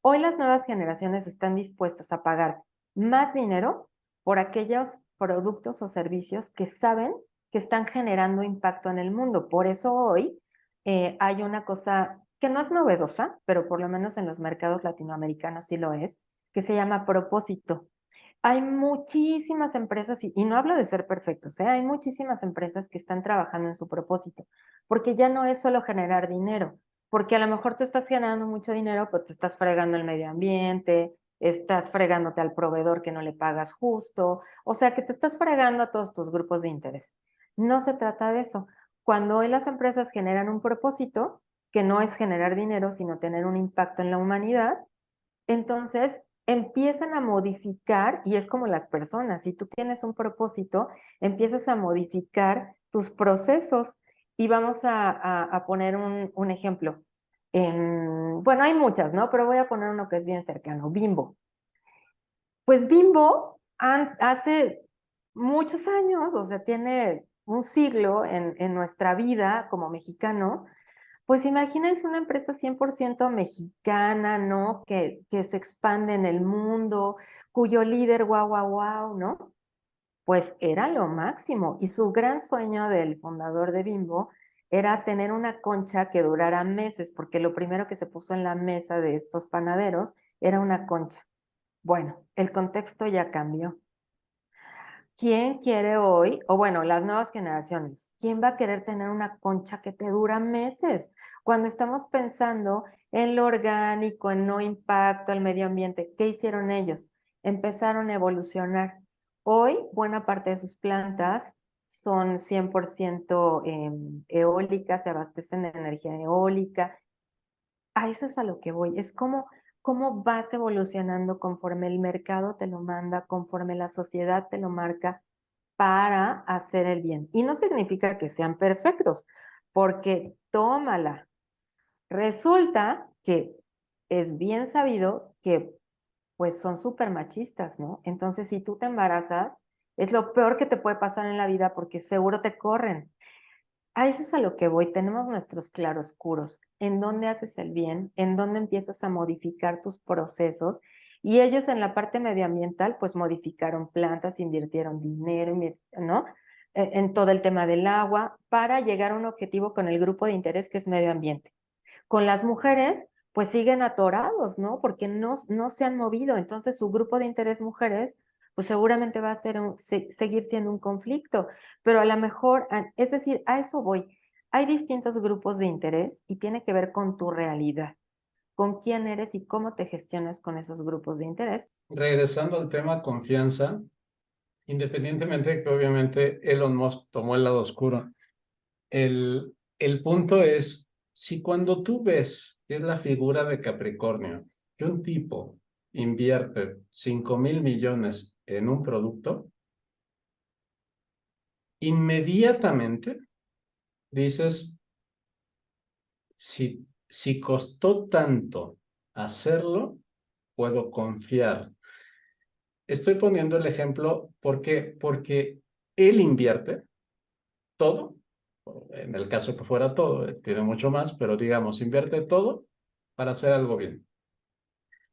Hoy las nuevas generaciones están dispuestas a pagar más dinero por aquellos productos o servicios que saben que están generando impacto en el mundo. Por eso hoy hay una cosa que no es novedosa, pero por lo menos en los mercados latinoamericanos sí lo es, que se llama propósito. Hay muchísimas empresas, y no hablo de ser perfectos, ¿eh? Hay muchísimas empresas que están trabajando en su propósito, porque ya no es solo generar dinero, porque a lo mejor tú estás generando mucho dinero, pero te estás fregando el medio ambiente, estás fregándote al proveedor que no le pagas justo, o sea que te estás fregando a todos tus grupos de interés. No se trata de eso. Cuando hoy las empresas generan un propósito, que no es generar dinero, sino tener un impacto en la humanidad, entonces empiezan a modificar, y es como las personas, si tú tienes un propósito, empiezas a modificar tus procesos. Y vamos a poner un ejemplo. Bueno, hay muchas, ¿no? Pero voy a poner uno que es bien cercano, Bimbo. Pues Bimbo hace muchos años, o sea, tiene un siglo en nuestra vida como mexicanos, pues imagínense una empresa 100% mexicana, ¿no? Que se expande en el mundo, cuyo líder, guau, guau, guau, ¿no? Pues era lo máximo. Y su gran sueño del fundador de Bimbo era tener una concha que durara meses, porque lo primero que se puso en la mesa de estos panaderos era una concha. Bueno, el contexto ya cambió. ¿Quién quiere hoy, o bueno, las nuevas generaciones, quién va a querer tener una concha que te dura meses? Cuando estamos pensando en lo orgánico, en no impacto al medio ambiente, ¿qué hicieron ellos? Empezaron a evolucionar. Hoy, buena parte de sus plantas son 100% eólicas, se abastecen de energía eólica. A eso es a lo que voy. Es como cómo vas evolucionando conforme el mercado te lo manda, conforme la sociedad te lo marca para hacer el bien. Y no significa que sean perfectos, porque tómala. Resulta que es bien sabido que pues son súper machistas, ¿no? Entonces, si tú te embarazas, es lo peor que te puede pasar en la vida porque seguro te corren. A eso es a lo que voy. Tenemos nuestros claroscuros. ¿En dónde haces el bien? ¿En dónde empiezas a modificar tus procesos? Y ellos en la parte medioambiental, pues modificaron plantas, invirtieron dinero, ¿no? En todo el tema del agua para llegar a un objetivo con el grupo de interés que es medio ambiente. Con las mujeres, pues siguen atorados, ¿no? Porque no se han movido. Entonces, su grupo de interés mujeres, pues seguramente va a ser seguir siendo un conflicto. Pero a lo mejor, es decir, a eso voy. Hay distintos grupos de interés y tiene que ver con tu realidad, con quién eres y cómo te gestionas con esos grupos de interés. Regresando al tema confianza, independientemente de que obviamente Elon Musk tomó el lado oscuro, el punto es, si cuando tú ves que es la figura de Capricornio, que un tipo invierte 5,000 millones en un producto, inmediatamente dices, si costó tanto hacerlo, puedo confiar. Estoy poniendo el ejemplo porque él invierte todo, en el caso que fuera todo, tiene mucho más, pero digamos, invierte todo para hacer algo bien.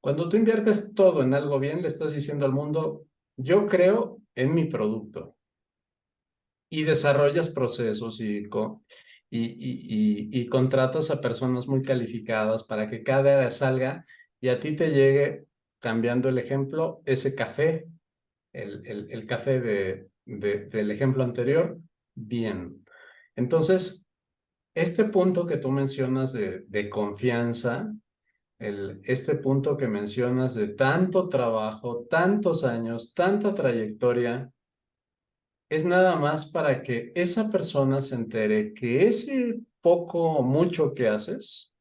Cuando tú inviertes todo en algo bien, le estás diciendo al mundo, yo creo en mi producto y desarrollas procesos y contratas a personas muy calificadas para que cada día salga y a ti te llegue, cambiando el ejemplo, ese café, el café del ejemplo anterior, bien. Entonces, este punto que tú mencionas de confianza, este punto que mencionas de tanto trabajo, tantos años, tanta trayectoria, es nada más para que esa persona se entere que ese poco o mucho que haces,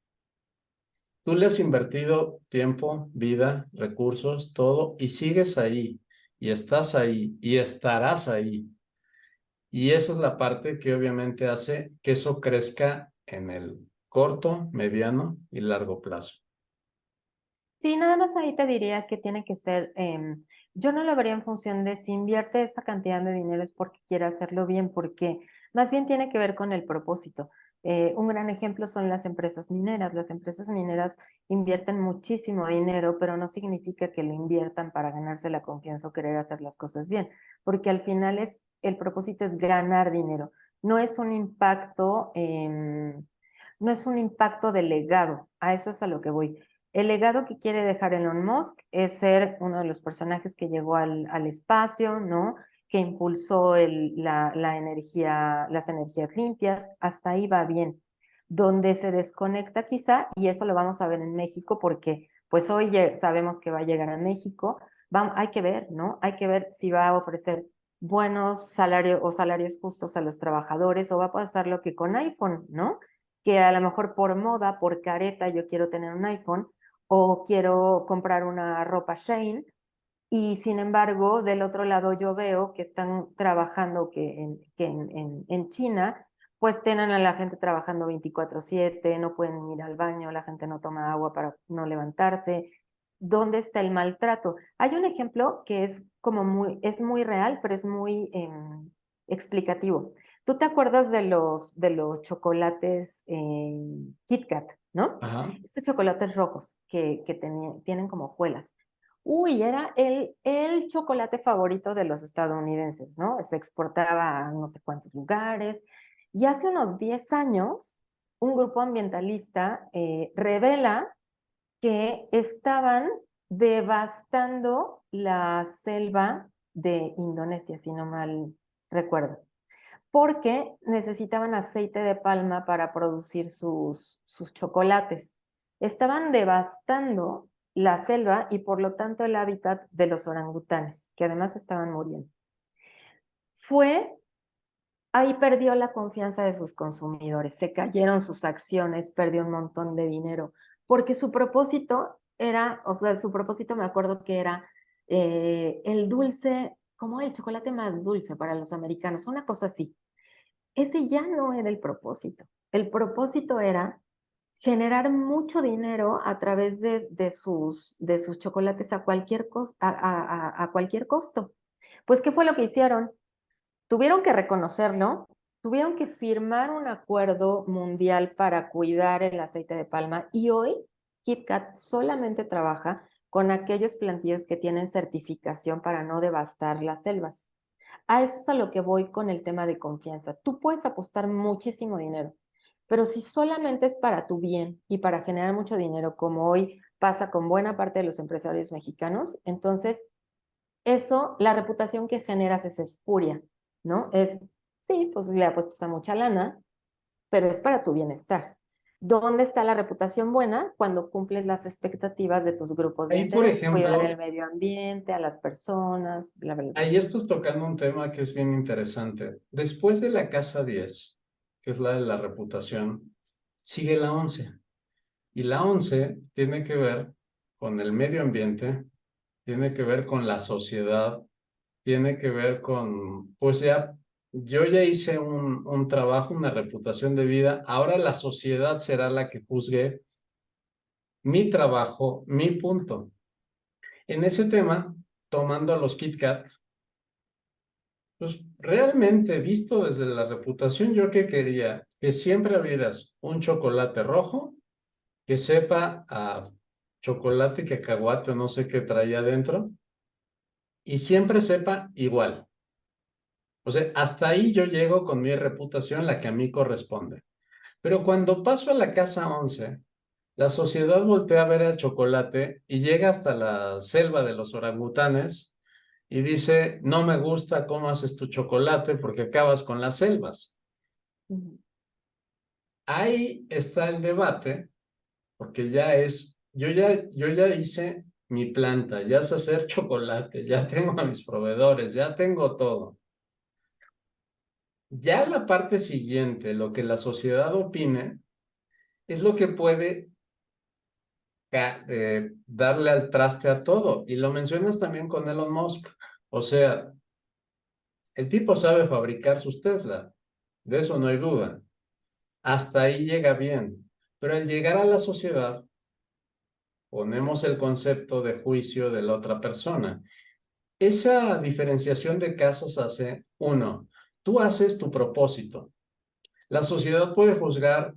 tú le has invertido tiempo, vida, recursos, todo, y sigues ahí, y estás ahí, y estarás ahí. Y esa es la parte que obviamente hace que eso crezca en el corto, mediano y largo plazo. Sí, nada más ahí te diría que tiene que ser, yo no lo vería en función de si invierte esa cantidad de dinero es porque quiere hacerlo bien, porque más bien tiene que ver con el propósito. Un gran ejemplo son las empresas mineras. Las empresas mineras invierten muchísimo dinero, pero no significa que lo inviertan para ganarse la confianza o querer hacer las cosas bien, porque al final el propósito es ganar dinero. No es un impacto, no es un impacto delegado. A eso es a lo que voy. El legado que quiere dejar Elon Musk es ser uno de los personajes que llegó al espacio, ¿no? Que impulsó la energía, las energías limpias. Hasta ahí va bien. Donde se desconecta quizá, y eso lo vamos a ver en México, porque pues hoy sabemos que va a llegar a México. Hay que ver, ¿no? Hay que ver si va a ofrecer buenos salarios o salarios justos a los trabajadores o va a pasar lo que con iPhone, ¿no? Que a lo mejor por moda, por careta, yo quiero tener un iPhone o quiero comprar una ropa Shein y sin embargo del otro lado yo veo que están trabajando en China pues tienen a la gente trabajando 24/7, no pueden ir al baño, la gente no toma agua para no levantarse. ¿Dónde está el maltrato? Hay un ejemplo que es como es muy real, pero es muy explicativo. ¿Tú te acuerdas de los chocolates Kit Kat, ¿no? Ajá. Estos chocolates rojos que tienen como hojuelas. Uy, era el chocolate favorito de los estadounidenses, ¿no? Se exportaba a no sé cuántos lugares. Y hace unos 10 años, un grupo ambientalista revela que estaban devastando la selva de Indonesia, si no mal recuerdo, porque necesitaban aceite de palma para producir sus chocolates. Estaban devastando la selva y por lo tanto el hábitat de los orangutanes, que además estaban muriendo. Fue, ahí perdió la confianza de sus consumidores, se cayeron sus acciones, perdió un montón de dinero, porque su propósito era, o sea, su propósito me acuerdo que era el dulce, como el chocolate más dulce para los americanos, una cosa así. Ese ya no era el propósito. El propósito era generar mucho dinero a través de sus chocolates a a cualquier costo. Pues, ¿qué fue lo que hicieron? Tuvieron que reconocerlo, tuvieron que firmar un acuerdo mundial para cuidar el aceite de palma y hoy KitKat solamente trabaja con aquellos plantíos que tienen certificación para no devastar las selvas. A eso es a lo que voy con el tema de confianza. Tú puedes apostar muchísimo dinero, pero si solamente es para tu bien y para generar mucho dinero, como hoy pasa con buena parte de los empresarios mexicanos, entonces eso, la reputación que generas es espuria, ¿no? Sí, pues le apuestas a mucha lana, pero es para tu bienestar. ¿Dónde está la reputación buena? Cuando cumples las expectativas de tus grupos de Ahí, por interés, cuidar el ejemplo, medio ambiente, a las personas, bla, bla, bla. ahí estás tocando un tema que es bien interesante. Después de la casa 10, que es la de la reputación, sigue la 11. Y la 11 tiene que ver con el medio ambiente, tiene que ver con la sociedad, tiene que ver con, pues ya, yo ya hice un trabajo, una reputación de vida, ahora la sociedad será la que juzgue mi trabajo, mi punto. En ese tema, tomando a los Kit Kat, pues realmente visto desde la reputación, yo que quería que siempre abrieras un chocolate rojo que sepa a chocolate, cacahuate o no sé qué traía adentro y siempre sepa igual. O sea, hasta ahí yo llego con mi reputación, la que a mí corresponde. Pero cuando paso a la casa 11 La sociedad voltea a ver el chocolate y llega hasta la selva de los orangutanes y dice, no me gusta cómo haces tu chocolate porque acabas con las selvas. Ujú. Ahí está el debate, porque yo ya hice mi planta, ya sé hacer chocolate, ya tengo a mis proveedores, ya tengo todo. Ya la parte siguiente, lo que la sociedad opine, es lo que puede darle al traste a todo. Y lo mencionas también con Elon Musk. O sea, el tipo sabe fabricar sus Tesla, de eso no hay duda. Hasta ahí llega bien. Pero al llegar a la sociedad, ponemos el concepto de juicio de la otra persona. Esa diferenciación de casos hace, uno, tú haces tu propósito. La sociedad puede juzgar,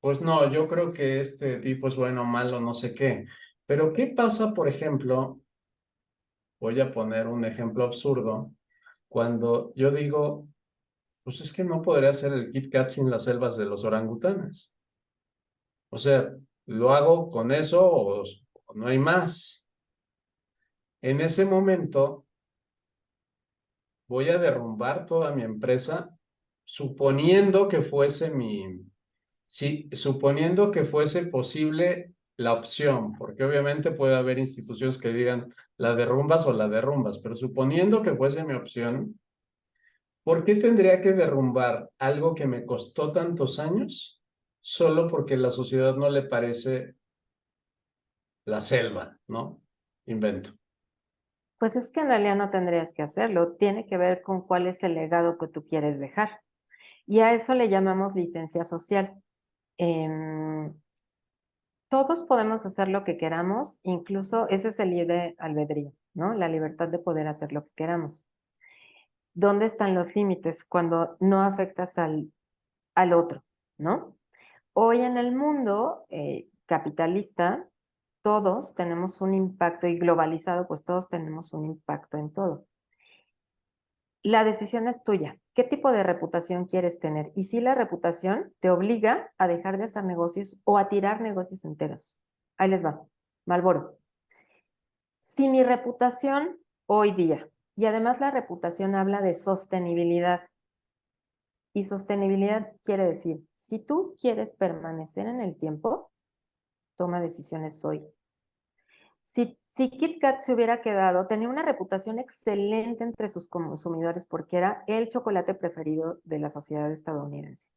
pues no, yo creo que este tipo es bueno o malo, no sé qué. Pero ¿qué pasa, por ejemplo? Voy a poner un ejemplo absurdo. Cuando yo digo, pues es que no podría hacer el Kit Kat sin las selvas de los orangutanes. O sea, lo hago con eso o no hay más. En ese momento voy a derrumbar toda mi empresa suponiendo que fuese sí, suponiendo que fuese posible la opción, porque obviamente puede haber instituciones que digan la derrumbas o la derrumbas, pero suponiendo que fuese mi opción, ¿por qué tendría que derrumbar algo que me costó tantos años solo porque la sociedad no le parece la selva, ¿no? Invento. Pues es que en realidad no tendrías que hacerlo, tiene que ver con cuál es el legado que tú quieres dejar. Y a eso le llamamos licencia social. Em, Todos podemos hacer lo que queramos, incluso ese es el libre albedrío, ¿no? La libertad de poder hacer lo que queramos. ¿Dónde están los límites cuando no afectas al otro, ¿no? Hoy en el mundo capitalista, todos tenemos un impacto y globalizado, pues todos tenemos un impacto en todo. La decisión es tuya. ¿Qué tipo de reputación quieres tener? Y si la reputación te obliga a dejar de hacer negocios o a tirar negocios enteros. Ahí les va. Marlboro. Si mi reputación hoy día, y además la reputación habla de sostenibilidad, y sostenibilidad quiere decir, si tú quieres permanecer en el tiempo, toma decisiones hoy. Si Kit Kat se hubiera quedado, tenía una reputación excelente entre sus consumidores porque era el chocolate preferido de la sociedad estadounidense.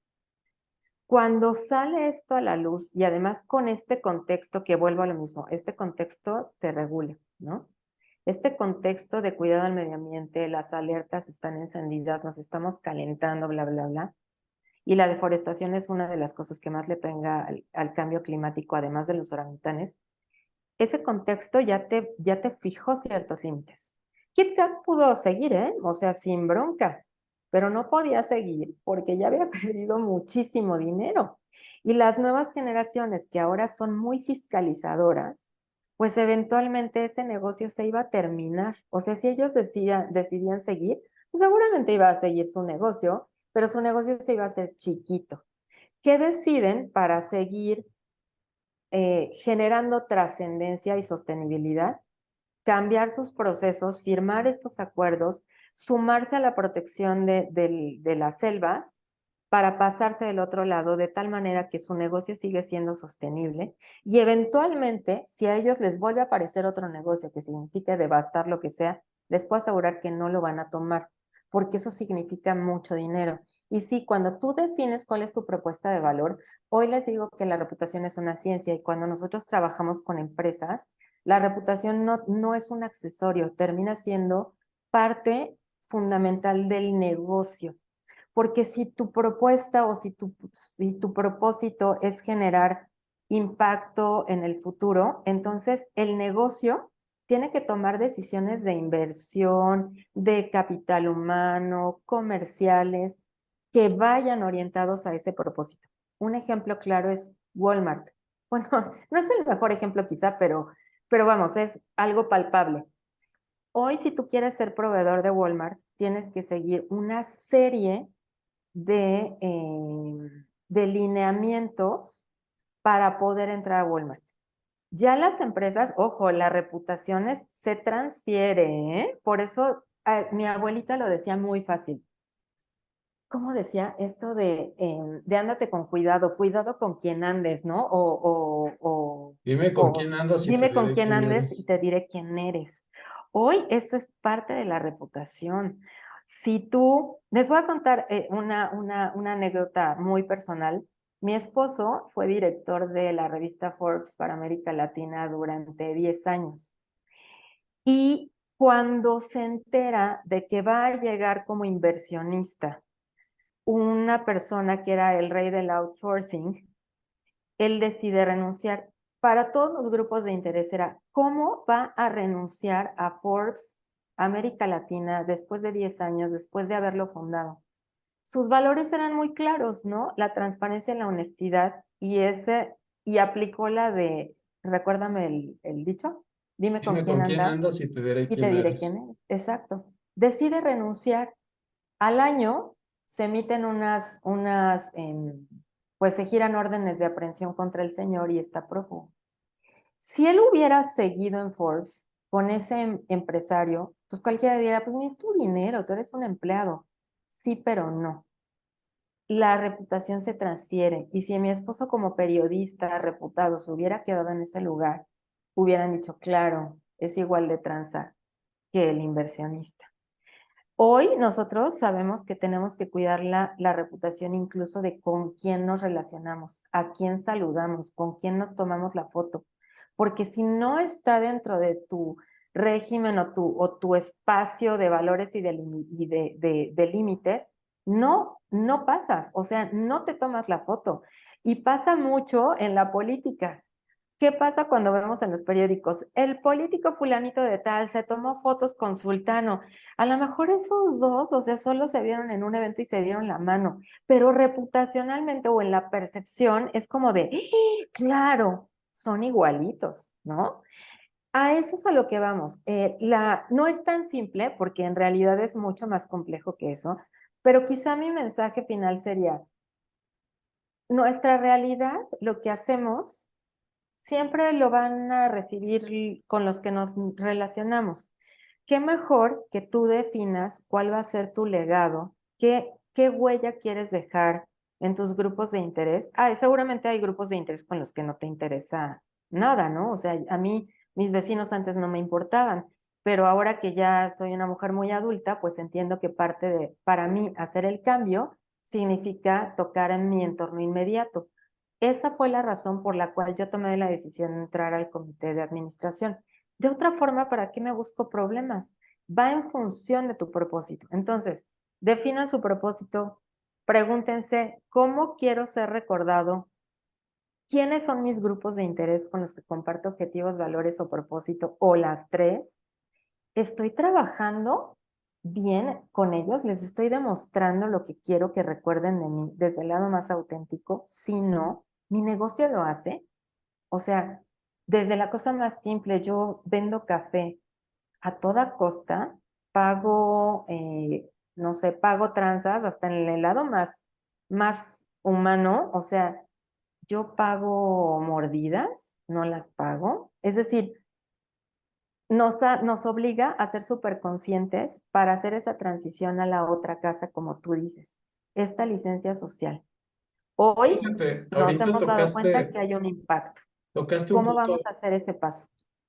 Cuando sale esto a la luz y además con este contexto, que vuelvo a lo mismo, este contexto te regula, ¿no? Este contexto de cuidado al medio ambiente, las alertas están encendidas, nos estamos calentando, bla, bla, bla. Y la deforestación es una de las cosas que más le pega al cambio climático, además de los orangutanes. Ese contexto ya te fijó ciertos límites. Kit Kat pudo seguir, ¿eh? O sea, sin bronca, pero no podía seguir porque ya había perdido muchísimo dinero. Y las nuevas generaciones que ahora son muy fiscalizadoras, pues eventualmente ese negocio se iba a terminar. O sea, si ellos decidían seguir, pues seguramente iba a seguir su negocio, pero su negocio se iba a hacer chiquito. ¿Qué deciden para seguir generando trascendencia y sostenibilidad? Cambiar sus procesos, firmar estos acuerdos, sumarse a la protección de las selvas para pasarse del otro lado de tal manera que su negocio sigue siendo sostenible y eventualmente, si a ellos les vuelve a aparecer otro negocio que signifique devastar lo que sea, les puedo asegurar que no lo van a tomar, porque eso significa mucho dinero. Y sí, cuando tú defines cuál es tu propuesta de valor, hoy les digo que la reputación es una ciencia y cuando nosotros trabajamos con empresas, la reputación no es un accesorio, termina siendo parte fundamental del negocio. Porque si tu propuesta o si tu propósito es generar impacto en el futuro, entonces el negocio tiene que tomar decisiones de inversión, de capital humano, comerciales, que vayan orientados a ese propósito. Un ejemplo claro es Walmart. Bueno, no es el mejor ejemplo quizá, pero vamos, es algo palpable. Hoy, si tú quieres ser proveedor de Walmart, tienes que seguir una serie de lineamientos para poder entrar a Walmart. Ya las empresas, ojo, la reputación se transfiere, ¿eh? Por eso mi abuelita lo decía muy fácil. ¿Cómo decía esto de ándate con cuidado, cuidado con quien andes, ¿no? Dime con quién andas y te Dime con diré quién quién andes y eres. te diré quién eres. Hoy eso es parte de la reputación. Si tú, les voy a contar una anécdota muy personal. Mi esposo fue director de la revista Forbes para América Latina durante 10 años. Y cuando se entera de que va a llegar como inversionista una persona que era el rey del outsourcing, él decide renunciar. Para todos los grupos de interés era, ¿cómo va a renunciar a Forbes América Latina después de 10 años, después de haberlo fundado? Sus valores eran muy claros, ¿no? La transparencia y la honestidad, y aplicó la de, recuérdame el dicho, dime con Dime quién con quién andas andas y te diré y te quién diré quién eres. eres. Exacto. Decide renunciar. Al año se emiten pues se giran órdenes de aprehensión contra el señor y está prófugo. Si él hubiera seguido en Forbes con ese empresario, pues cualquiera diría, pues ni es tu dinero, tú eres un empleado. Sí, pero no. La reputación se transfiere y si mi esposo como periodista reputado se hubiera quedado en ese lugar, hubieran dicho, claro, es igual de tranza que el inversionista. Hoy nosotros sabemos que tenemos que cuidar la reputación incluso de con quién nos relacionamos, a quién saludamos, con quién nos tomamos la foto, porque si no está dentro de tu régimen o tu espacio de valores y de límites, no pasas, o sea, no te tomas la foto. Y pasa mucho en la política. ¿Qué pasa cuando vemos en los periódicos? El político fulanito de tal se tomó fotos con Sultano. A lo mejor esos dos, o sea, solo se vieron en un evento y se dieron la mano, pero reputacionalmente o en la percepción es como de, ¡ah! Claro, son igualitos, ¿no? A eso es a lo que vamos. No es tan simple porque en realidad es mucho más complejo que eso, pero quizá mi mensaje final sería, nuestra realidad, lo que hacemos siempre lo van a recibir con los que nos relacionamos. ¿Qué mejor que tú definas cuál va a ser tu legado? ¿Qué huella quieres dejar en tus grupos de interés? Seguramente hay grupos de interés con los que no te interesa nada, ¿no? O sea, a mí mis vecinos antes no me importaban, pero ahora que ya soy una mujer muy adulta, pues entiendo que para mí, hacer el cambio significa tocar en mi entorno inmediato. Esa fue la razón por la cual yo tomé la decisión de entrar al comité de administración. De otra forma, ¿para qué me busco problemas? Va en función de tu propósito. Entonces, definan su propósito, pregúntense, ¿cómo quiero ser recordado? ¿Quiénes son mis grupos de interés con los que comparto objetivos, valores o propósito? O las tres. ¿Estoy trabajando bien con ellos? ¿Les estoy demostrando lo que quiero que recuerden de mí desde el lado más auténtico? Si no, mi negocio lo hace. O sea, desde la cosa más simple, yo vendo café a toda costa, pago, no sé, pago tranzas hasta en el lado más humano, o sea, yo pago mordidas, no las pago. Es decir, nos obliga a ser súper conscientes para hacer esa transición a la otra casa, como tú dices, esta licencia social. Hoy Fíjate, nos ahorita hemos dado cuenta que hay un impacto. tocaste un ¿Cómo punto, vamos a hacer ese paso?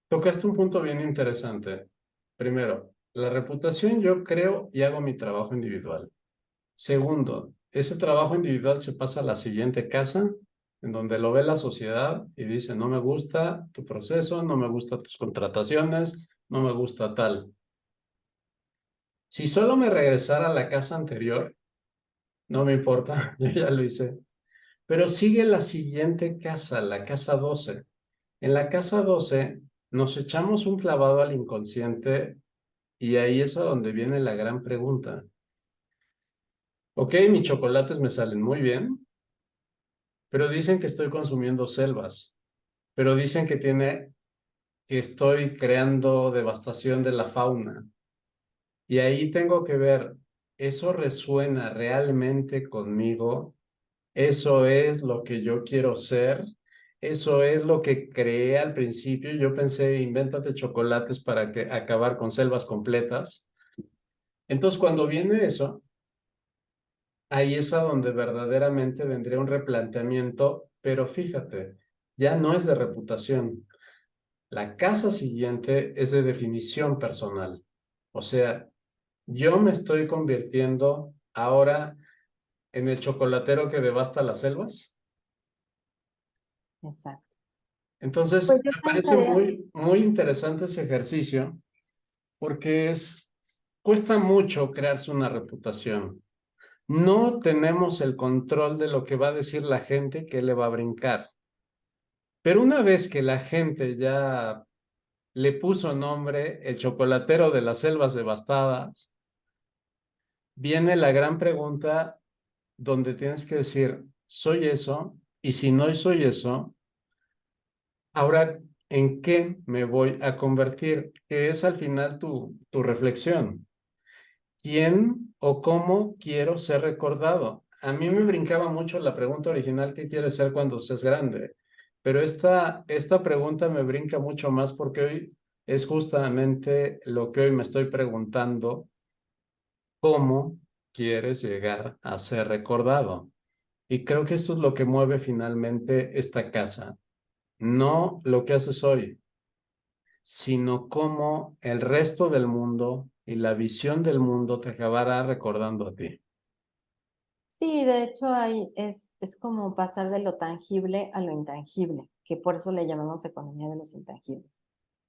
tocaste un punto bien interesante. Primero, la reputación yo creo y hago mi trabajo individual. Segundo, ese trabajo individual se pasa a la siguiente casa, en donde lo ve la sociedad y dice, no me gusta tu proceso, no me gustan tus contrataciones, no me gusta tal. Si solo me regresara a la casa anterior, no me importa, yo ya lo hice. Pero sigue la siguiente casa, la casa 12. En la casa 12 nos echamos un clavado al inconsciente y ahí es a donde viene la gran pregunta. Ok, mis chocolates me salen muy bien, pero dicen que estoy consumiendo selvas, pero dicen que estoy creando devastación de la fauna. Y ahí tengo que ver, ¿eso resuena realmente conmigo? ¿Eso es lo que yo quiero ser? Eso es lo que creé al principio. Yo pensé, invéntate chocolates para que acabar con selvas completas. Entonces, cuando viene eso, ahí es a donde verdaderamente vendría un replanteamiento, pero fíjate, ya no es de reputación. La casa siguiente es de definición personal. O sea, yo me estoy convirtiendo ahora en el chocolatero que devasta las selvas. Exacto. Pues Entonces, yo me parece pensaría, muy interesante ese ejercicio porque cuesta mucho crearse una reputación. No tenemos el control de lo que va a decir la gente que le va a brincar. Pero una vez que la gente ya le puso nombre el chocolatero de las selvas devastadas, viene la gran pregunta donde tienes que decir, ¿soy eso? Y si no soy eso, ahora, ¿en qué me voy a convertir? Que es al final tu reflexión. ¿Quién o cómo quiero ser recordado? A mí me brincaba mucho la pregunta original, ¿qué quieres ser cuando seas grande? Pero esta pregunta me brinca mucho más porque hoy es justamente lo que hoy me estoy preguntando, ¿cómo quieres llegar a ser recordado? Y creo que esto es lo que mueve finalmente esta casa, no lo que haces hoy, sino cómo el resto del mundo y la visión del mundo te acabará recordando a ti. sí, de hecho es como pasar de lo tangible a lo intangible, que por eso le llamamos economía de los intangibles.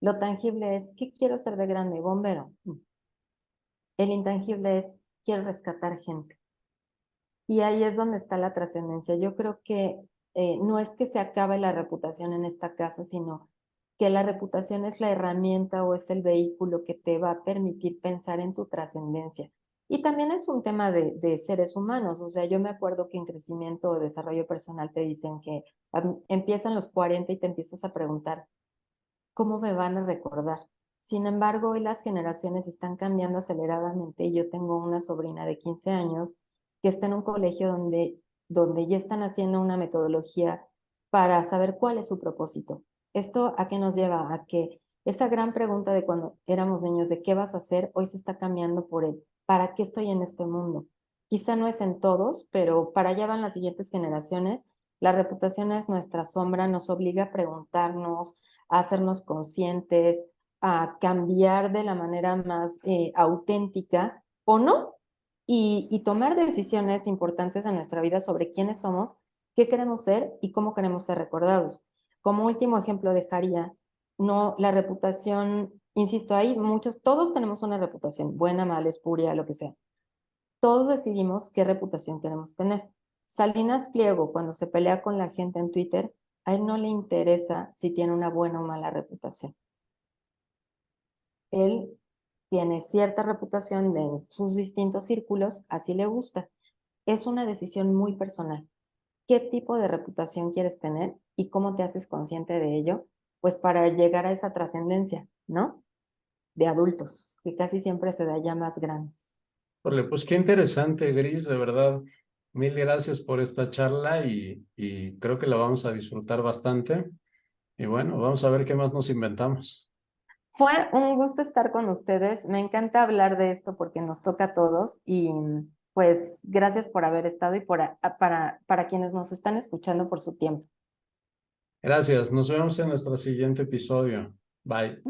Lo tangible es, ¿qué quiero ser de grande? Bombero. El intangible es, quiero rescatar gente. Y ahí es donde está la trascendencia. Yo creo que no es que se acabe la reputación en esta casa, sino que la reputación es la herramienta o es el vehículo que te va a permitir pensar en tu trascendencia. Y también es un tema de seres humanos. O sea, yo me acuerdo que en crecimiento o desarrollo personal te dicen que empiezan los 40 y te empiezas a preguntar, ¿cómo me van a recordar? Sin embargo, hoy las generaciones están cambiando aceleradamente. Yo tengo una sobrina de 15 años que está en un colegio donde ya están haciendo una metodología para saber cuál es su propósito. ¿Esto a qué nos lleva? A que esa gran pregunta de cuando éramos niños de qué vas a hacer, hoy se está cambiando por el ¿para qué estoy en este mundo? Quizá no es en todos, pero para allá van las siguientes generaciones. La reputación es nuestra sombra, nos obliga a preguntarnos, a hacernos conscientes, a cambiar de la manera más auténtica o no, y tomar decisiones importantes en nuestra vida sobre quiénes somos, qué queremos ser y cómo queremos ser recordados. Como último ejemplo dejaría, no, la reputación, insisto, hay muchos, todos tenemos una reputación, buena, mala, espuria, lo que sea. Todos decidimos qué reputación queremos tener. Salinas Pliego, cuando se pelea con la gente en Twitter, a él no le interesa si tiene una buena o mala reputación. Él tiene cierta reputación en sus distintos círculos, así le gusta. Es una decisión muy personal. ¿Qué tipo de reputación quieres tener y cómo te haces consciente de ello? Pues para llegar a esa trascendencia, ¿no? De adultos, que casi siempre se da ya más grandes. Pues qué interesante, Gris, de verdad. Mil gracias por esta charla y creo que la vamos a disfrutar bastante. Y bueno, vamos a ver qué más nos inventamos. Fue un gusto estar con ustedes. Me encanta hablar de esto porque nos toca a todos y pues gracias por haber estado y para quienes nos están escuchando por su tiempo. Gracias, nos vemos en nuestro siguiente episodio. Bye.